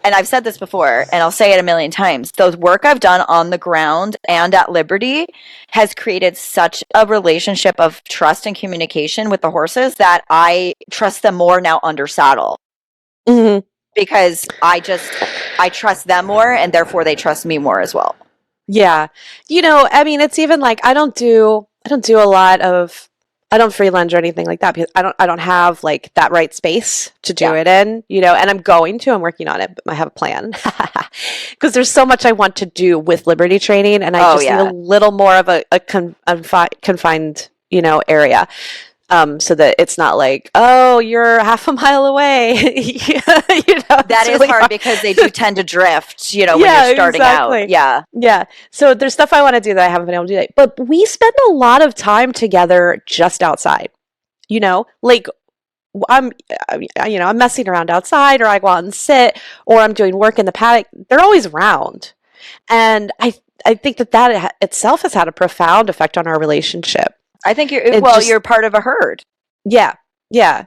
and I've said this before, and I'll say it a million times, the work I've done on the ground and at Liberty has created such a relationship of trust and communication with the horses that I trust them more now under saddle. Mm-hmm. Because I trust them more, and therefore they trust me more as well. Yeah. I mean, it's even like, I don't free lunge or anything like that because I don't have like that right space to do it in, and I'm working on it, but I have a plan because there's so much I want to do with Liberty training, and I need a little more of a confined, area. So that it's not like, oh, you're half a mile away. That is really hard because they do tend to drift, when you're starting out. Yeah. Yeah. So there's stuff I want to do that I haven't been able to do. But we spend a lot of time together just outside, like I'm messing around outside, or I go out and sit, or I'm doing work in the paddock. They're always around. And I think that itself has had a profound effect on our relationship. I think you're part of a herd. Yeah. Yeah.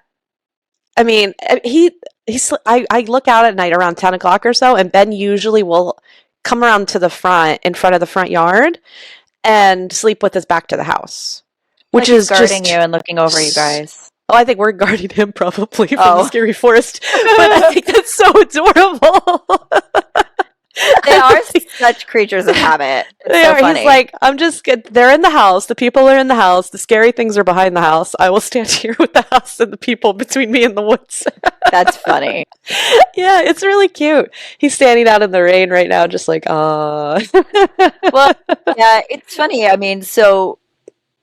I mean, I look out at night around 10 o'clock or so, and Ben usually will come around to the front, in front of the front yard, and sleep with his back to the house, which is guarding you and looking over you guys. Oh, I think we're guarding him probably from the scary forest, but I think that's so adorable. They are such creatures of habit. It's so funny. He's like, I'm just good. They're in the house. The people are in the house. The scary things are behind the house. I will stand here with the house and the people between me and the woods. That's funny. Yeah, it's really cute. He's standing out in the rain right now, just like, ah. Well, yeah, it's funny. I mean, so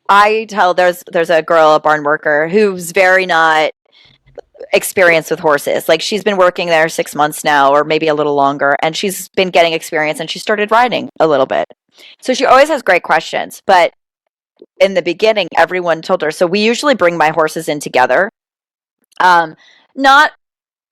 I tell there's a girl, a barn worker, who's very not experience with horses. Like, she's been working there 6 months now, or maybe a little longer, and she's been getting experience, and she started riding a little bit. So she always has great questions, but in the beginning, everyone told her. So we usually bring my horses in together.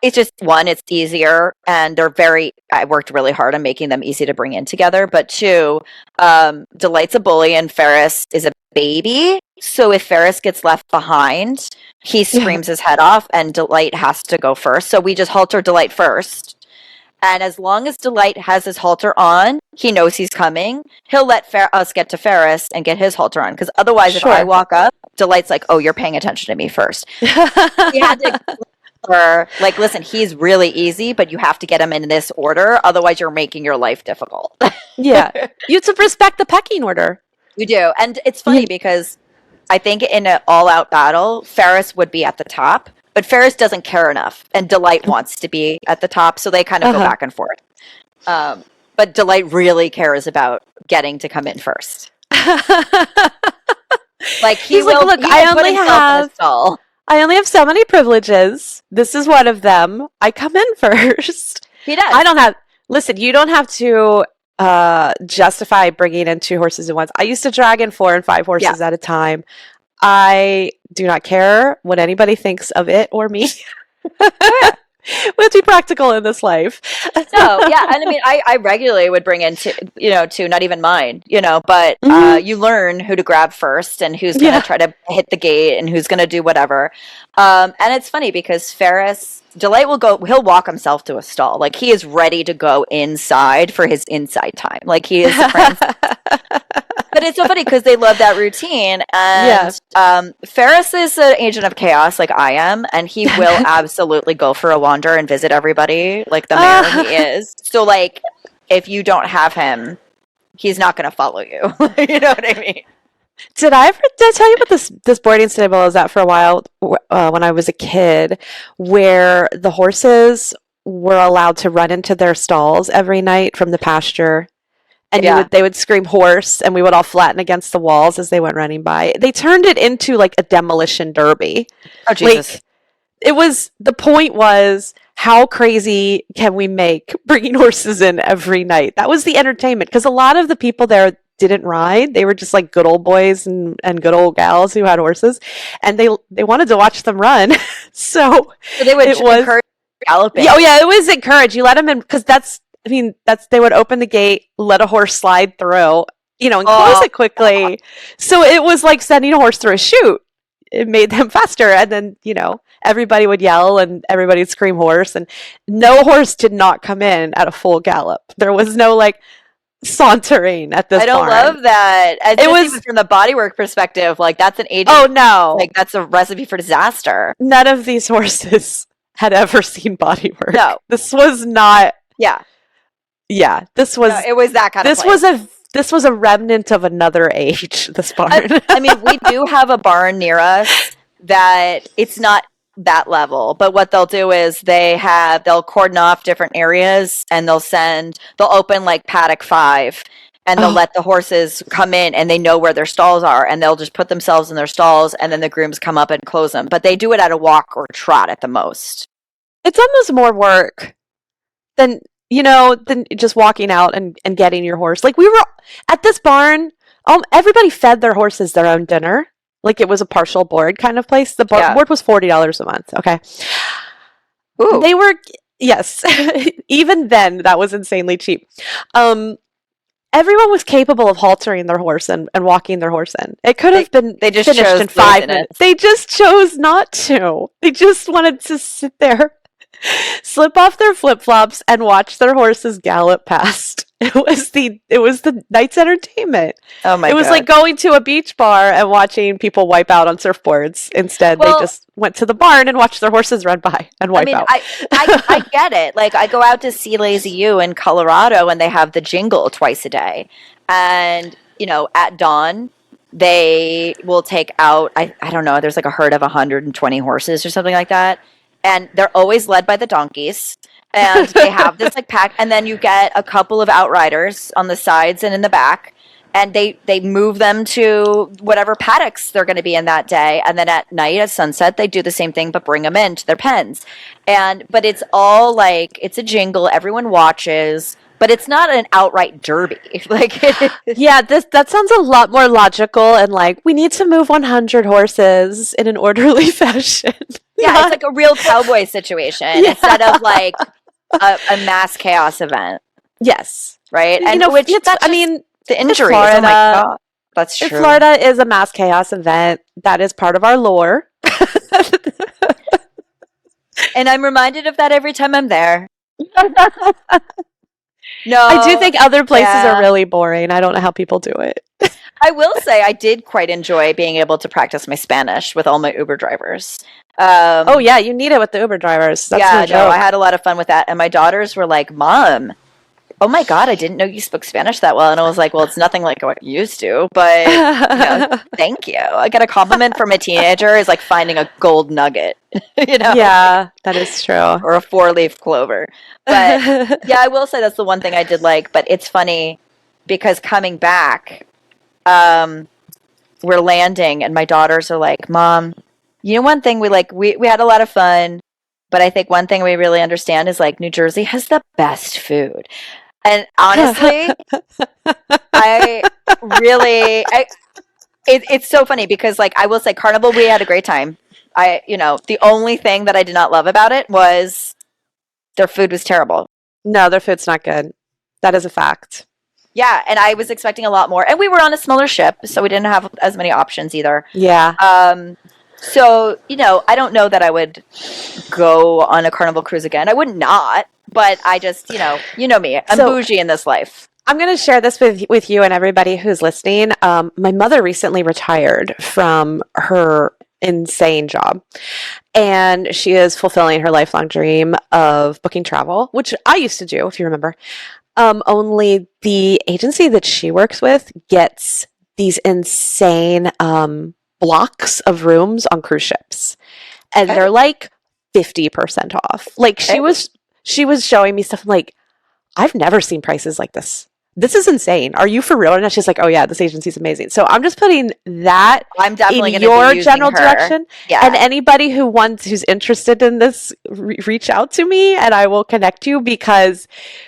It's just, one, it's easier, and I worked really hard on making them easy to bring in together, but two, Delight's a bully and Ferris is a baby. So if Ferris gets left behind, he screams his head off, and Delight has to go first. So we just halter Delight first, And as long as Delight has his halter on, he knows he's coming. He'll let us get to Ferris and get his halter on. Because otherwise, if I walk up, Delight's like, oh, you're paying attention to me first. He had to like, listen, he's really easy, but you have to get him in this order. Otherwise, you're making your life difficult. Yeah. You have to respect the pecking order. You do. And it's funny because I think in an all-out battle, Ferris would be at the top. But Ferris doesn't care enough, and Delight wants to be at the top, so they kind of go back and forth. But Delight really cares about getting to come in first. Like he's will, like, look, I only have so many privileges. This is one of them. I come in first. He does. I don't have. Listen, you don't have to justify bringing in 2 horses at once. I used to drag in 4 and 5 horses at a time. I do not care what anybody thinks of it or me. Let's be practical in this life. And I mean, I regularly would bring in 2, not even mine, but you learn who to grab first and who's going to try to hit the gate and who's going to do whatever. And it's funny because Delight he'll walk himself to a stall. Like he is ready to go inside for his inside time. Like he is the prince. But it's so funny because they love that routine. And Ferris is an agent of chaos like I am. And he will absolutely go for a wander and visit everybody like the mayor he is. So like if you don't have him, he's not going to follow you. You know what I mean? Did I tell you about this boarding stable I was at for a while when I was a kid, where the horses were allowed to run into their stalls every night from the pasture, and they would scream horse, and we would all flatten against the walls as they went running by. They turned it into like a demolition derby. Oh Jesus! Like, the point was, how crazy can we make bringing horses in every night? That was the entertainment, because a lot of the people there didn't ride. They were just like good old boys and good old gals who had horses, and they wanted to watch them run. so they would encourage galloping. Oh yeah, it was encouraged. You let them in because they would open the gate, let a horse slide through, and close it quickly. So it was like sending a horse through a chute. It made them faster, and then everybody would yell and everybody would scream horse, and no horse did not come in at a full gallop. There was no like sauntering at this I don't barn. love that. It was even from the bodywork perspective, like that's an agent. Oh no. Like that's a recipe for disaster. None of these horses had ever seen bodywork. No. This was not this was it was that kind of place. This was a remnant of another age, this barn. I mean, we do have a barn near us that it's not that level, but what they'll do is they'll cordon off different areas and they'll open like paddock 5 and they'll let the horses come in and they know where their stalls are and they'll just put themselves in their stalls and then the grooms come up and close them. But they do it at a walk or trot at the most. It's almost more work than just walking out and getting your horse. Like we were at this barn, everybody fed their horses their own dinner. Like it was a partial board kind of place. The board was $40 a month. Okay. Ooh. They were, yes. Even then, that was insanely cheap. Everyone was capable of haltering their horse and walking their horse in. It could have been they just finished chose in 5 minutes. They just chose not to. They just wanted to sit there, slip off their flip-flops, and watch their horses gallop past. It was the night's entertainment. Oh my God. It was like going to a beach bar and watching people wipe out on surfboards. Instead, they just went to the barn and watched their horses run by and wipe out. I get it. Like I go out to see Lazy U in Colorado and they have the jingle twice a day. And, at dawn, they will take out, I don't know, there's like a herd of 120 horses or something like that. And they're always led by the donkeys. And they have this like pack, and then you get a couple of outriders on the sides and in the back, and they move them to whatever paddocks they're going to be in that day. And then at night, at sunset, they do the same thing, but bring them into their pens. But it's all like, it's a jingle, everyone watches, but it's not an outright derby. Yeah, that sounds a lot more logical and like, we need to move 100 horses in an orderly fashion. Yeah, it's like a real cowboy situation instead of like a mass chaos event. Yes. Right? And the injuries. Florida, oh my God. That's true. Florida is a mass chaos event. That is part of our lore. And I'm reminded of that every time I'm there. No, I do think other places yeah. are really boring. I don't know how people do it. I will say I did quite enjoy being able to practice my Spanish with all my Uber drivers. Oh yeah, you need it with the Uber drivers. That's no Yeah, no, I joke. had a lot of fun with that. And my daughters were like, Mom, oh my God, I didn't know you spoke Spanish that well. And I was like, well, it's nothing like what you used to, but thank you. I get a compliment from a teenager is like finding a gold nugget, Yeah, that is true. or a four-leaf clover. But yeah, I will say that's the one thing I did like. But it's funny because coming back, we're landing and my daughters are like, Mom, you know, one thing we had a lot of fun, but I think one thing we really understand is like New Jersey has the best food. And honestly, I really, it's so funny because like I will say Carnival, we had a great time. The only thing that I did not love about it was their food was terrible. No, their food's not good. That is a fact. Yeah, and I was expecting a lot more. And we were on a smaller ship, so we didn't have as many options either. Yeah. So, I don't know that I would go on a Carnival cruise again. I would not, but I just, you know me. I'm bougie in this life. I'm going to share this with you and everybody who's listening. My mother recently retired from her insane job, and she is fulfilling her lifelong dream of booking travel, which I used to do, if you remember. Only the agency that she works with gets these insane blocks of rooms on cruise ships, and they're like 50% off. Like she was showing me stuff. I'm like, I've never seen prices like this. This is insane. Are you for real? And she's like, oh yeah, this agency's amazing. So I'm just putting that I'm definitely in gonna be your general her. direction. Yeah. And anybody who's interested in this, reach out to me and I will connect you, because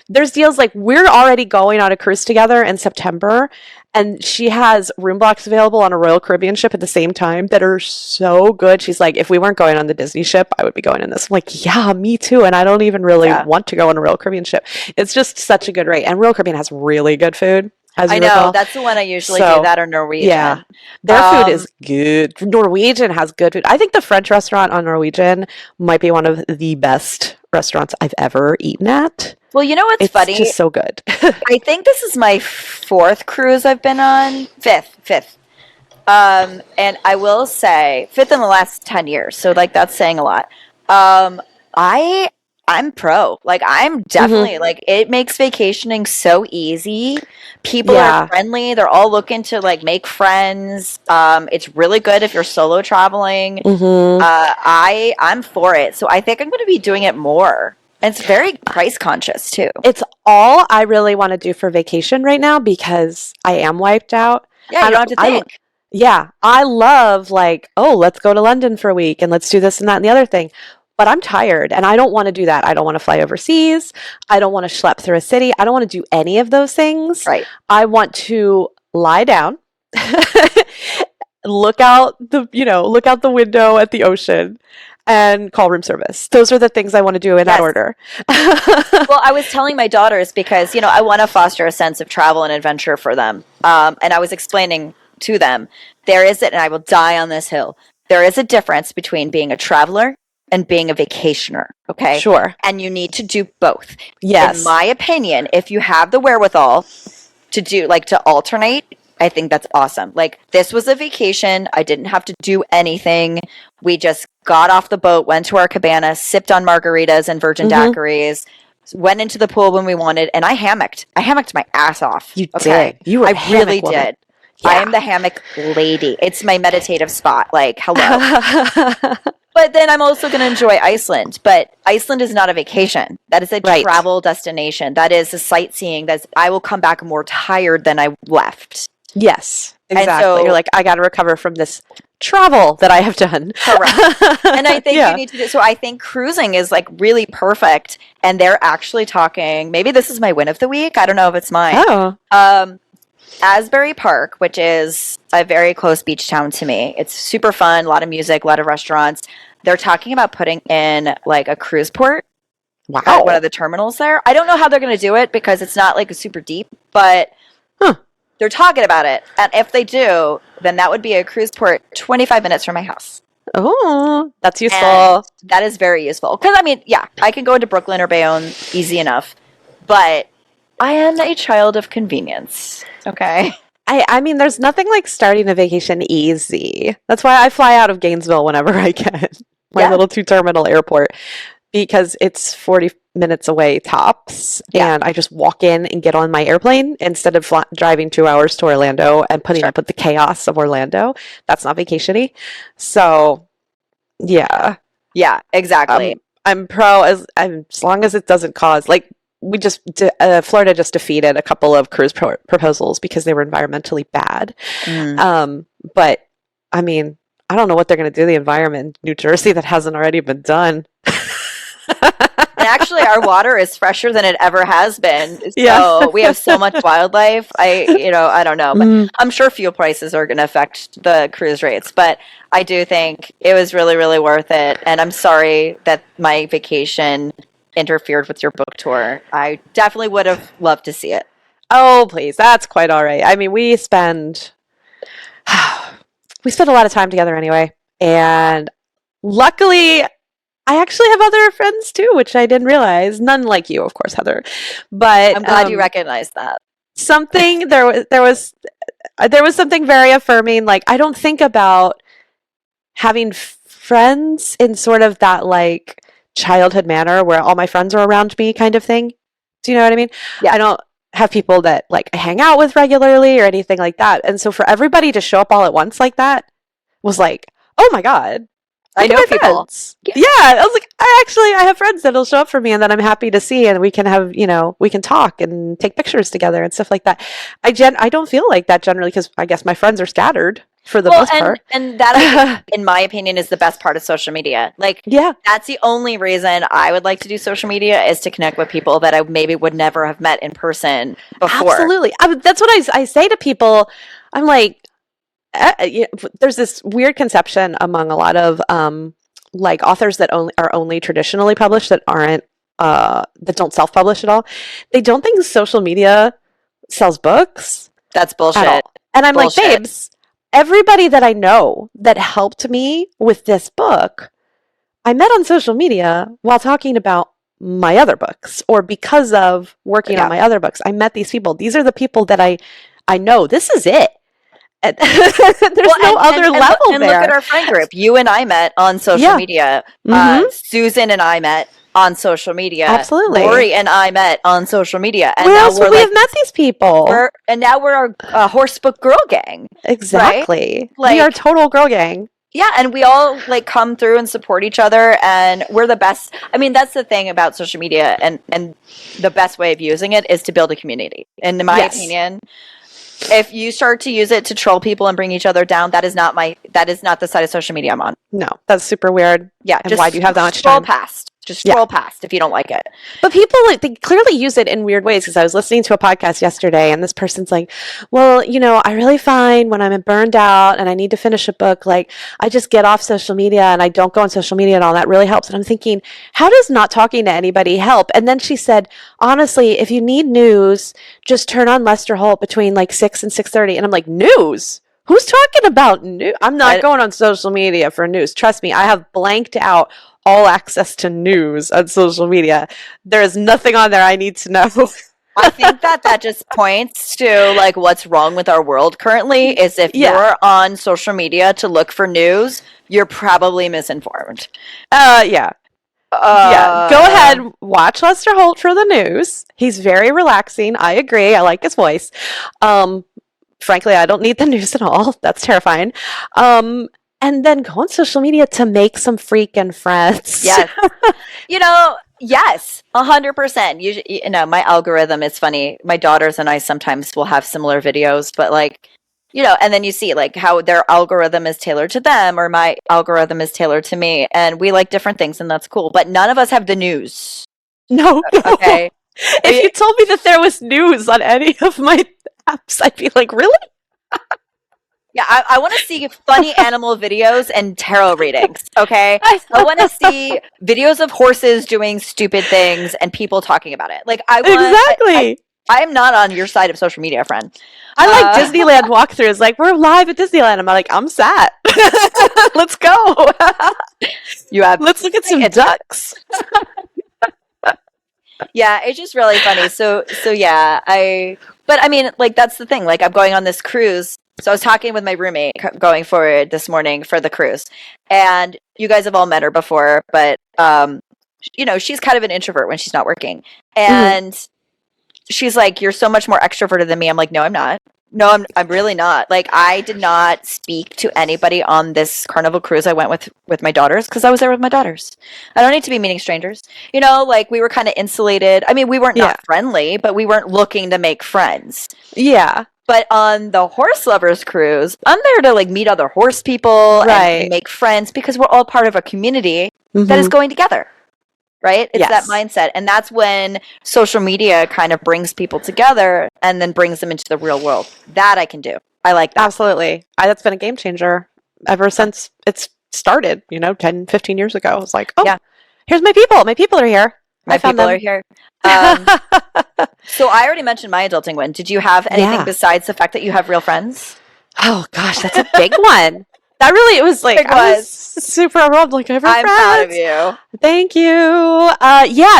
there's deals like we're already going on a cruise together in September, and she has room blocks available on a Royal Caribbean ship at the same time that are so good. She's like, if we weren't going on the Disney ship, I would be going in this. I'm like, yeah, me too. And I don't even really want to go on a Royal Caribbean ship. It's just such a good rate. And Royal Caribbean has really good food. I know. That's the one I usually do, that or Norwegian. Yeah. Their food is good. Norwegian has good food. I think the French restaurant on Norwegian might be one of the best restaurants I've ever eaten at. Well, you know what's funny? It's just so good. I think this is my 4th cruise I've been on. Fifth. And I will say 5th in the last 10 years. So like that's saying a lot. I'm pro. Like I'm definitely like, it makes vacationing so easy. People are friendly. They're all looking to like make friends. It's really good if you're solo traveling. I'm for it. So I think I'm going to be doing it more. And it's very price conscious too. It's all I really want to do for vacation right now because I am wiped out. Yeah, you don't have to think. I love like, oh, let's go to London for a week and let's do this and that and the other thing. But I'm tired and I don't want to do that. I don't want to fly overseas. I don't want to schlep through a city. I don't want to do any of those things. Right. I want to lie down, look out the window at the ocean, and call room service. Those are the things I want to do in that order. Well, I was telling my daughters because, I want to foster a sense of travel and adventure for them. And I was explaining to them, and I will die on this hill, there is a difference between being a traveler and being a vacationer, okay? Sure. And you need to do both. Yes. In my opinion, if you have the wherewithal to alternate, I think that's awesome. Like, this was a vacation. I didn't have to do anything. We just got off the boat, went to our cabana, sipped on margaritas and virgin daiquiris, went into the pool when we wanted, and I hammocked. I hammocked my ass off. You did. You were I really did. Yeah. I am the hammock lady. It's my meditative spot. Like, hello. But then I'm also going to enjoy Iceland. But Iceland is not a vacation. That is a travel destination. That is a sightseeing. I will come back more tired than I left. Yes, exactly. And so, you're like, I got to recover from this travel that I have done. Correct. And I think you need to do, so I think cruising is like really perfect. And they're actually talking, maybe this is my win of the week. I don't know if it's mine. Oh. Asbury Park, which is a very close beach town to me. It's super fun, a lot of music, a lot of restaurants. They're talking about putting in like a cruise port at one of the terminals there. I don't know how they're going to do it because it's not like super deep, but they're talking about it. And if they do, then that would be a cruise port 25 minutes from my house. Oh, that's useful. And that is very useful. Because, I mean, yeah, I can go into Brooklyn or Bayonne easy enough. But I am a child of convenience. Okay. I mean, there's nothing like starting a vacation easy. That's why I fly out of Gainesville whenever I can. My little 2-terminal airport. Because it's 40 minutes away tops. Yeah. And I just walk in and get on my airplane instead of driving 2 hours to Orlando and putting up with the chaos of Orlando. That's not vacation-y. So, yeah. Yeah, exactly. I'm pro as long as it doesn't cause, like, we just, Florida just defeated a couple of cruise proposals because they were environmentally bad. But, I mean, I don't know what they're going to do to the environment in New Jersey that hasn't already been done. And actually, our water is fresher than it ever has been. So we have so much wildlife. I don't know. But I'm sure fuel prices are going to affect the cruise rates. But I do think it was really, really worth it. And I'm sorry that my vacation interfered with your book tour. I definitely would have loved to see it. Oh, please. That's quite all right. I mean, we spend a lot of time together anyway. And luckily, I actually have other friends too, which I didn't realize. None like you, of course, Heather. But I'm glad you recognized that. There was something very affirming. Like, I don't think about having friends in sort of that like childhood manner where all my friends are around me kind of thing. Do you know what I mean? Yeah. I don't have people that like I hang out with regularly or anything like that. And so for everybody to show up all at once like that was like, oh my God. I know people. Yeah, I was like, I have friends that'll show up for me and that I'm happy to see, and we can have, we can talk and take pictures together and stuff like that. I don't feel like that generally because I guess my friends are scattered for the most part. And that, in my opinion, is the best part of social media. Like, that's the only reason I would like to do social media is to connect with people that I maybe would never have met in person before. Absolutely. That's what I say to people. I'm like, there's this weird conception among a lot of like authors that are only traditionally published that aren't that don't self-publish at all. They don't think social media sells books. That's bullshit. And I'm like, babes, everybody that I know that helped me with this book, I met on social media while talking about my other books or because of working on my other books. I met these people. These are the people that I know. This is it. There's no other level and there. Look at our friend group. You and I met on social media. Susan and I met on social media. Absolutely. Lori and I met on social media. And where else would we have met these people? Now we're a Horsebook Girl Gang. Exactly. Right? We are a total girl gang. Yeah, and we all like come through and support each other, and we're the best. I mean, that's the thing about social media, and the best way of using it is to build a community. And in my opinion, if you start to use it to troll people and bring each other down, that is not the side of social media I'm on. No, that's super weird. Yeah, and why do you have that much time? Scroll past. Just scroll past if you don't like it. But people, they clearly use it in weird ways, because I was listening to a podcast yesterday and this person's like, well, I really find when I'm burned out and I need to finish a book, like I just get off social media and I don't go on social media at all. That really helps. And I'm thinking, how does not talking to anybody help? And then she said, honestly, if you need news, just turn on Lester Holt between like 6 and 6:30. And I'm like, news? Who's talking about news? I'm not going on social media for news. Trust me, I have blanked out all access to news on social media. There is nothing on there I need to know. I think that just points to like what's wrong with our world currently is if you're on social media to look for news, you're probably misinformed. Yeah. Go ahead, watch Lester Holt for the news. He's very relaxing. I agree. I like his voice. Frankly, I don't need the news at all. That's terrifying. And then go on social media to make some freaking friends. Yes. Yes, 100%. My algorithm is funny. My daughters and I sometimes will have similar videos, but like, and then you see like how their algorithm is tailored to them or my algorithm is tailored to me. And we like different things and that's cool. But none of us have the news. No. Okay. If you told me that there was news on any of my apps, I'd be like, really? Yeah, I want to see funny animal videos and tarot readings, okay? I want to see videos of horses doing stupid things and people talking about it. Like, I want... Exactly. I'm not on your side of social media, friend. I like Disneyland walkthroughs. Like, we're live at Disneyland. I'm like, I'm sat. Let's go. Let's look at some ducks. Yeah, it's just really funny. So yeah, but I mean, like, that's the thing. Like, I'm going on this cruise. So I was talking with my roommate going forward this morning for the cruise, and you guys have all met her before, but you know, she's kind of an introvert when she's not working, and she's like, "You're so much more extroverted than me." I'm like, "No, I'm not. No, I'm really not. Like, I did not speak to anybody on this Carnival cruise I went with my daughters because I was there with my daughters. I don't need to be meeting strangers. You know, like, we were kind of insulated. I mean, we weren't not friendly, but we weren't looking to make friends. Yeah. But on the Horse Lovers cruise, I'm there to, like, meet other horse people and make friends because we're all part of a community that is going together. Right? It's that mindset. And that's when social media kind of brings people together and then brings them into the real world. That I can do. I like that. Absolutely. That's been a game changer ever since it's started, 10, 15 years ago. I was like, here's my people. My people are here. My people are here. So I already mentioned my adulting win. Did you have anything besides the fact that you have real friends? Oh, gosh, that's a big one. That really, it was like, I was super overwhelmed. Like, I'm proud of you. Thank you.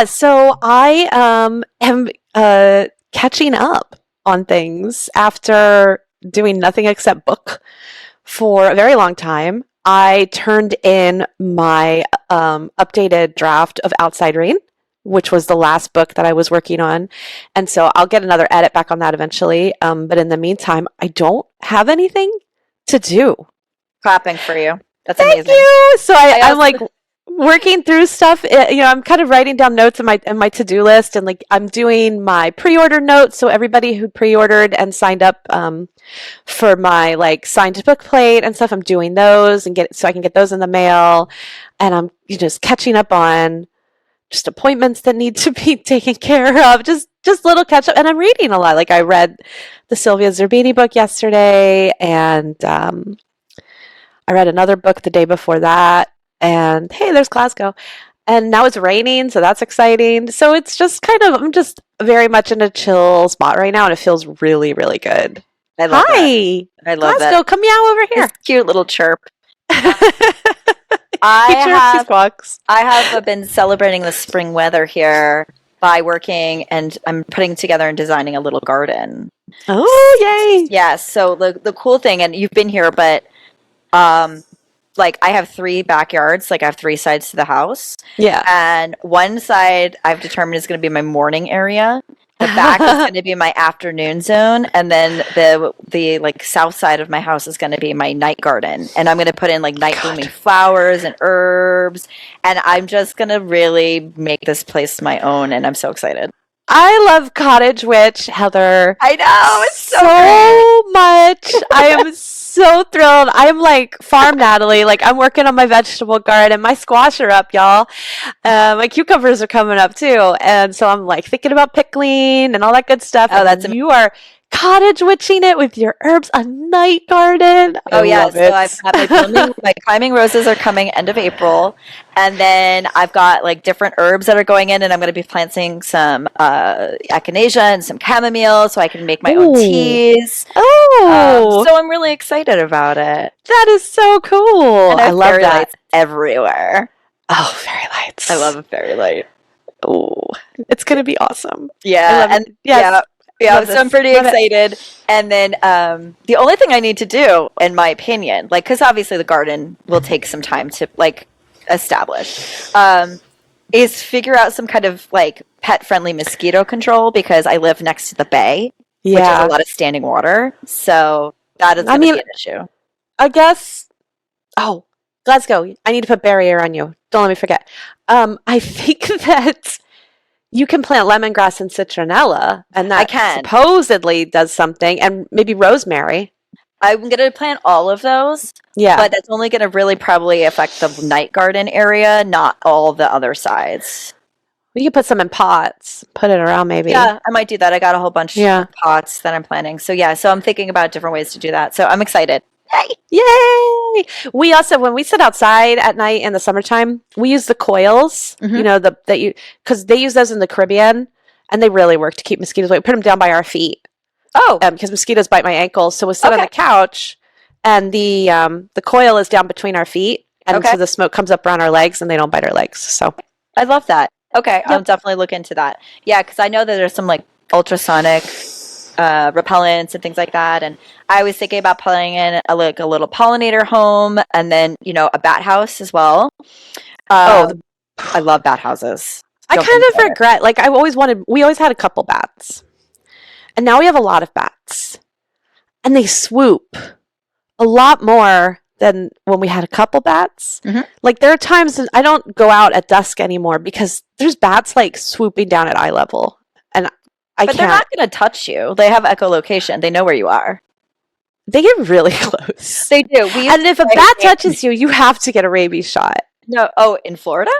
So I am catching up on things after doing nothing except book for a very long time. I turned in my updated draft of Outside Reign, which was the last book that I was working on. And so I'll get another edit back on that eventually. But in the meantime, I don't have anything to do. Clapping for you. That's amazing. Thank you. So I'm like working through stuff. I'm kind of writing down notes in my to-do list, and like I'm doing my pre-order notes. So everybody who pre-ordered and signed up for my like signed book plate and stuff, I'm doing those so I can get those in the mail. And I'm just catching up on just appointments that need to be taken care of. Just little catch up. And I'm reading a lot. Like, I read the Sylvia Zerbini book yesterday, and I read another book the day before that, and hey, there's Glasgow. And now it's raining, so that's exciting. So it's just I'm just very much in a chill spot right now, and it feels really, really good. I love that. I love Glasgow, that. come meow over here. This cute little chirp. I have been celebrating the spring weather here by working, and I'm putting together and designing a little garden. Oh, yay! Yeah, so the cool thing, and you've been here, but like, I have 3 backyards. Like, I have 3 sides to the house. Yeah. And one side I've determined is going to be my morning area. The back is going to be my afternoon zone, and then the like south side of my house is going to be my night garden. And I'm going to put in like night blooming flowers and herbs, and I'm just going to really make this place my own. And I'm so excited. I love Cottage Witch, Heather. I know, it's so much. I am so thrilled. I'm like Farm Natalie. Like, I'm working on my vegetable garden. My squash are up, y'all. My cucumbers are coming up too. And so I'm like thinking about pickling and all that good stuff. Oh, that's you are cottage witching it with your herbs, a night garden. Oh, yeah. So I've got my climbing roses are coming end of April. And then I've got like different herbs that are going in, and I'm going to be planting some echinacea and some chamomile so I can make my own teas. Oh. So I'm really excited about it. That is so cool. And I love fairy lights everywhere. Oh, fairy lights. I love a fairy light. Oh, it's going to be awesome. Yeah. Yeah, so I'm pretty excited. And then the only thing I need to do, in my opinion, like, because obviously the garden will take some time to like establish, is figure out some kind of like pet-friendly mosquito control, because I live next to the bay, which has a lot of standing water. So that is going to be an issue. I guess. Oh, Glasgow, I need to put barrier on you. Don't let me forget. I think that you can plant lemongrass and citronella, and that supposedly does something, and maybe rosemary. I'm going to plant all of those, but that's only going to really probably affect the night garden area, not all the other sides. You could put some in pots, put it around maybe. Yeah, I might do that. I got a whole bunch of pots that I'm planting. So so I'm thinking about different ways to do that. So I'm excited. Yay! We also, when we sit outside at night in the summertime, we use the coils, because they use those in the Caribbean, and they really work to keep mosquitoes away. We put them down by our feet. Oh, Because mosquitoes bite my ankles. So we'll sit on Okay. the couch, and the coil is down between our feet, and Okay. so the smoke comes up around our legs, and they don't bite our legs. So I love that. Okay, I'll Yep. definitely look into that. Yeah, because I know that there's some like ultrasonic repellents and things like that, and I was thinking about putting in a little pollinator home, and then a bat house as well. Oh, I love bat houses. I Don't kind think of about it. regret. Like we always had a couple bats, and now we have a lot of bats, and they swoop a lot more than when we had a couple bats. Mhm. Like there are times that I don't go out at dusk anymore because there's bats like swooping down at eye level, and I But they're can't. not going to touch you. They have echolocation. They know where you are. They get really close. They do. We used And if a to play bat games- touches you, you have to get a rabies shot. no, oh, in Florida?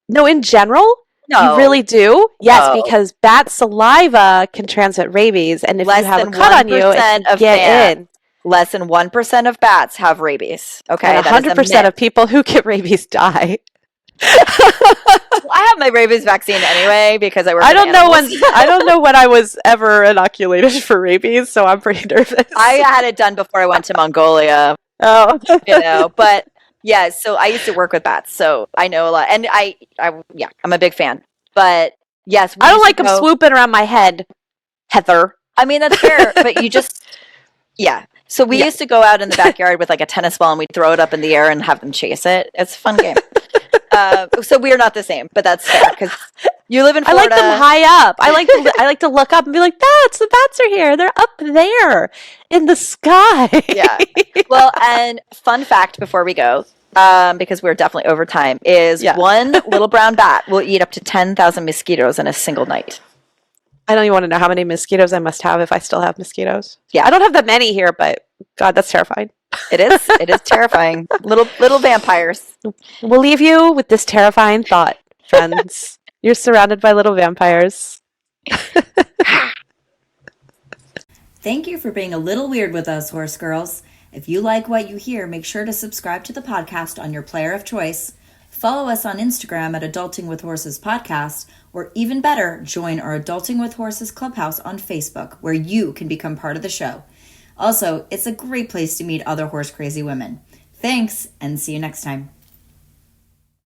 No, in general, No, you really do. Yes, No. because bat saliva can transmit rabies, and if Less you have a than cut on you, it 1% can of get bats. in. less than 1% of bats have rabies. Okay, And that is a 100% myth. of people who get rabies die. Well, I have my rabies vaccine anyway because I work. I with don't know when animals. I don't know when I was ever inoculated for rabies, so I'm pretty nervous. I had it done before I went to Mongolia. Oh. But yeah. So I used to work with bats, so I know a lot, and I'm a big fan. But yes, we I don't used like to them go- swooping around my head, Heather. I mean, that's fair, but you just, yeah. So we Yeah. used to go out in the backyard with like a tennis ball and we'd throw it up in the air and have them chase it. It's a fun game. So we're not the same, but that's fair because you live in I Florida. like them high up. I like to look up and be like, bats, the bats are here. They're up there in the sky. Yeah. Well, and fun fact before we go, because we're definitely over time, is Yeah. one little brown bat will eat up to 10,000 mosquitoes in a single night. I don't even want to know how many mosquitoes I must have if I still have mosquitoes. Yeah. I don't have that many here, but God, that's terrifying. It is terrifying. Little vampires. We'll leave you with this terrifying thought, friends. You're surrounded by little vampires. Thank you for being a little weird with us, horse girls. If you like what you hear, make sure to subscribe to the podcast on your player of choice. Follow us on Instagram at Adulting with Horses Podcast, or even better, join our Adulting with Horses Clubhouse on Facebook, where you can become part of the show. Also, it's a great place to meet other horse crazy women. Thanks, and see you next time.